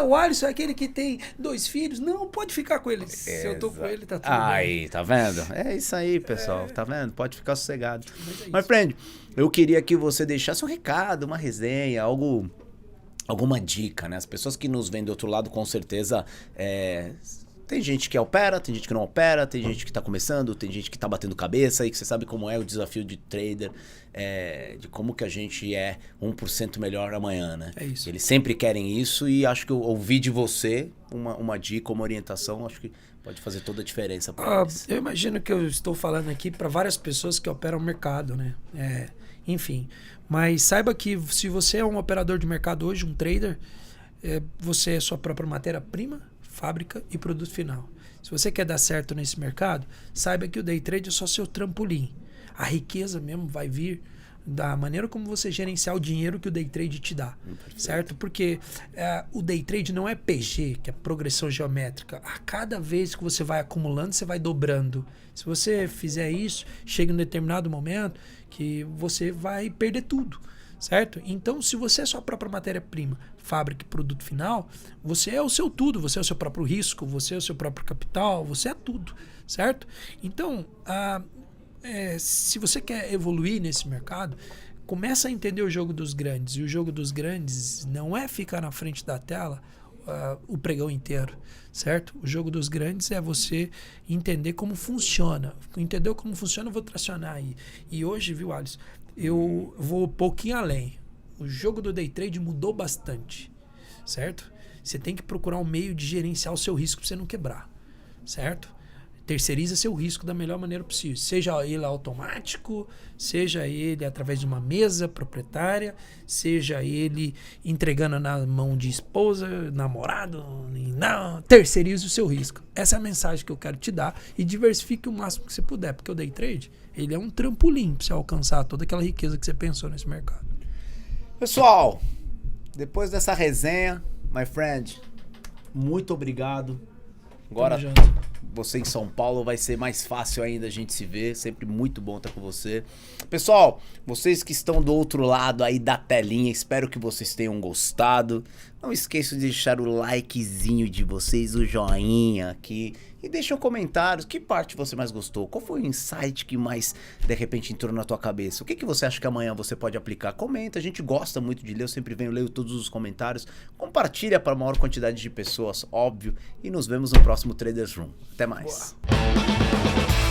O Alisson é aquele que tem 2 filhos. Não, pode ficar com ele. Se eu tô com ele, tá tudo bem. Aí, tá vendo? É isso aí, pessoal. Tá vendo? Pode ficar sossegado. Mas é My friend, eu queria que você deixasse um recado, uma resenha, alguma dica, né? As pessoas que nos vêm do outro lado, com certeza, tem gente que opera, tem gente que não opera, tem gente que tá começando, tem gente que tá batendo cabeça e que você sabe como é o desafio de trader, de como que a gente é 1% melhor amanhã, né? É isso. Eles sempre querem isso e acho que eu ouvi de você uma dica, uma orientação, acho que pode fazer toda a diferença para eles. Eu imagino que eu estou falando aqui para várias pessoas que operam o mercado, né? Enfim, mas saiba que se você é um operador de mercado hoje, um trader, você é sua própria matéria-prima, fábrica e produto final. Se você quer dar certo nesse mercado, saiba que o day trade é só seu trampolim. A riqueza mesmo vai vir da maneira como você gerenciar o dinheiro que o day trade te dá, certo? Porque o day trade não é PG, que é progressão geométrica. A cada vez que você vai acumulando, você vai dobrando. Se você fizer isso, chega em um determinado momento que você vai perder tudo, certo? Então, se você é sua própria matéria-prima, fábrica e produto final, você é o seu tudo, você é o seu próprio risco, você é o seu próprio capital, você é tudo, certo? Então, se você quer evoluir nesse mercado, começa a entender o jogo dos grandes. E o jogo dos grandes não é ficar na frente da tela o pregão inteiro, certo? O jogo dos grandes é você entender como funciona. Entendeu como funciona, eu vou tracionar aí. E hoje, viu, Alisson, eu vou um pouquinho além. O jogo do day trade mudou bastante, certo? Você tem que procurar um meio de gerenciar o seu risco para você não quebrar, certo? Terceiriza seu risco da melhor maneira possível. Seja ele automático, seja ele através de uma mesa proprietária, seja ele entregando na mão de esposa, namorado, não, terceirize o seu risco. Essa é a mensagem que eu quero te dar e diversifique o máximo que você puder, porque o day trade, ele é um trampolim para você alcançar toda aquela riqueza que você pensou nesse mercado. Pessoal, depois dessa resenha, my friend, muito obrigado. Agora, você em São Paulo vai ser mais fácil ainda a gente se ver. Sempre muito bom estar com você. Pessoal, vocês que estão do outro lado aí da telinha, espero que vocês tenham gostado. Não esqueçam de deixar o likezinho de vocês, o joinha aqui. E deixem comentários, que parte você mais gostou? Qual foi o insight que mais, de repente, entrou na tua cabeça? O que você acha que amanhã você pode aplicar? Comenta, a gente gosta muito de ler, eu sempre leio todos os comentários. Compartilha para a maior quantidade de pessoas, óbvio. E nos vemos no próximo Traders Room. Até mais. Boa.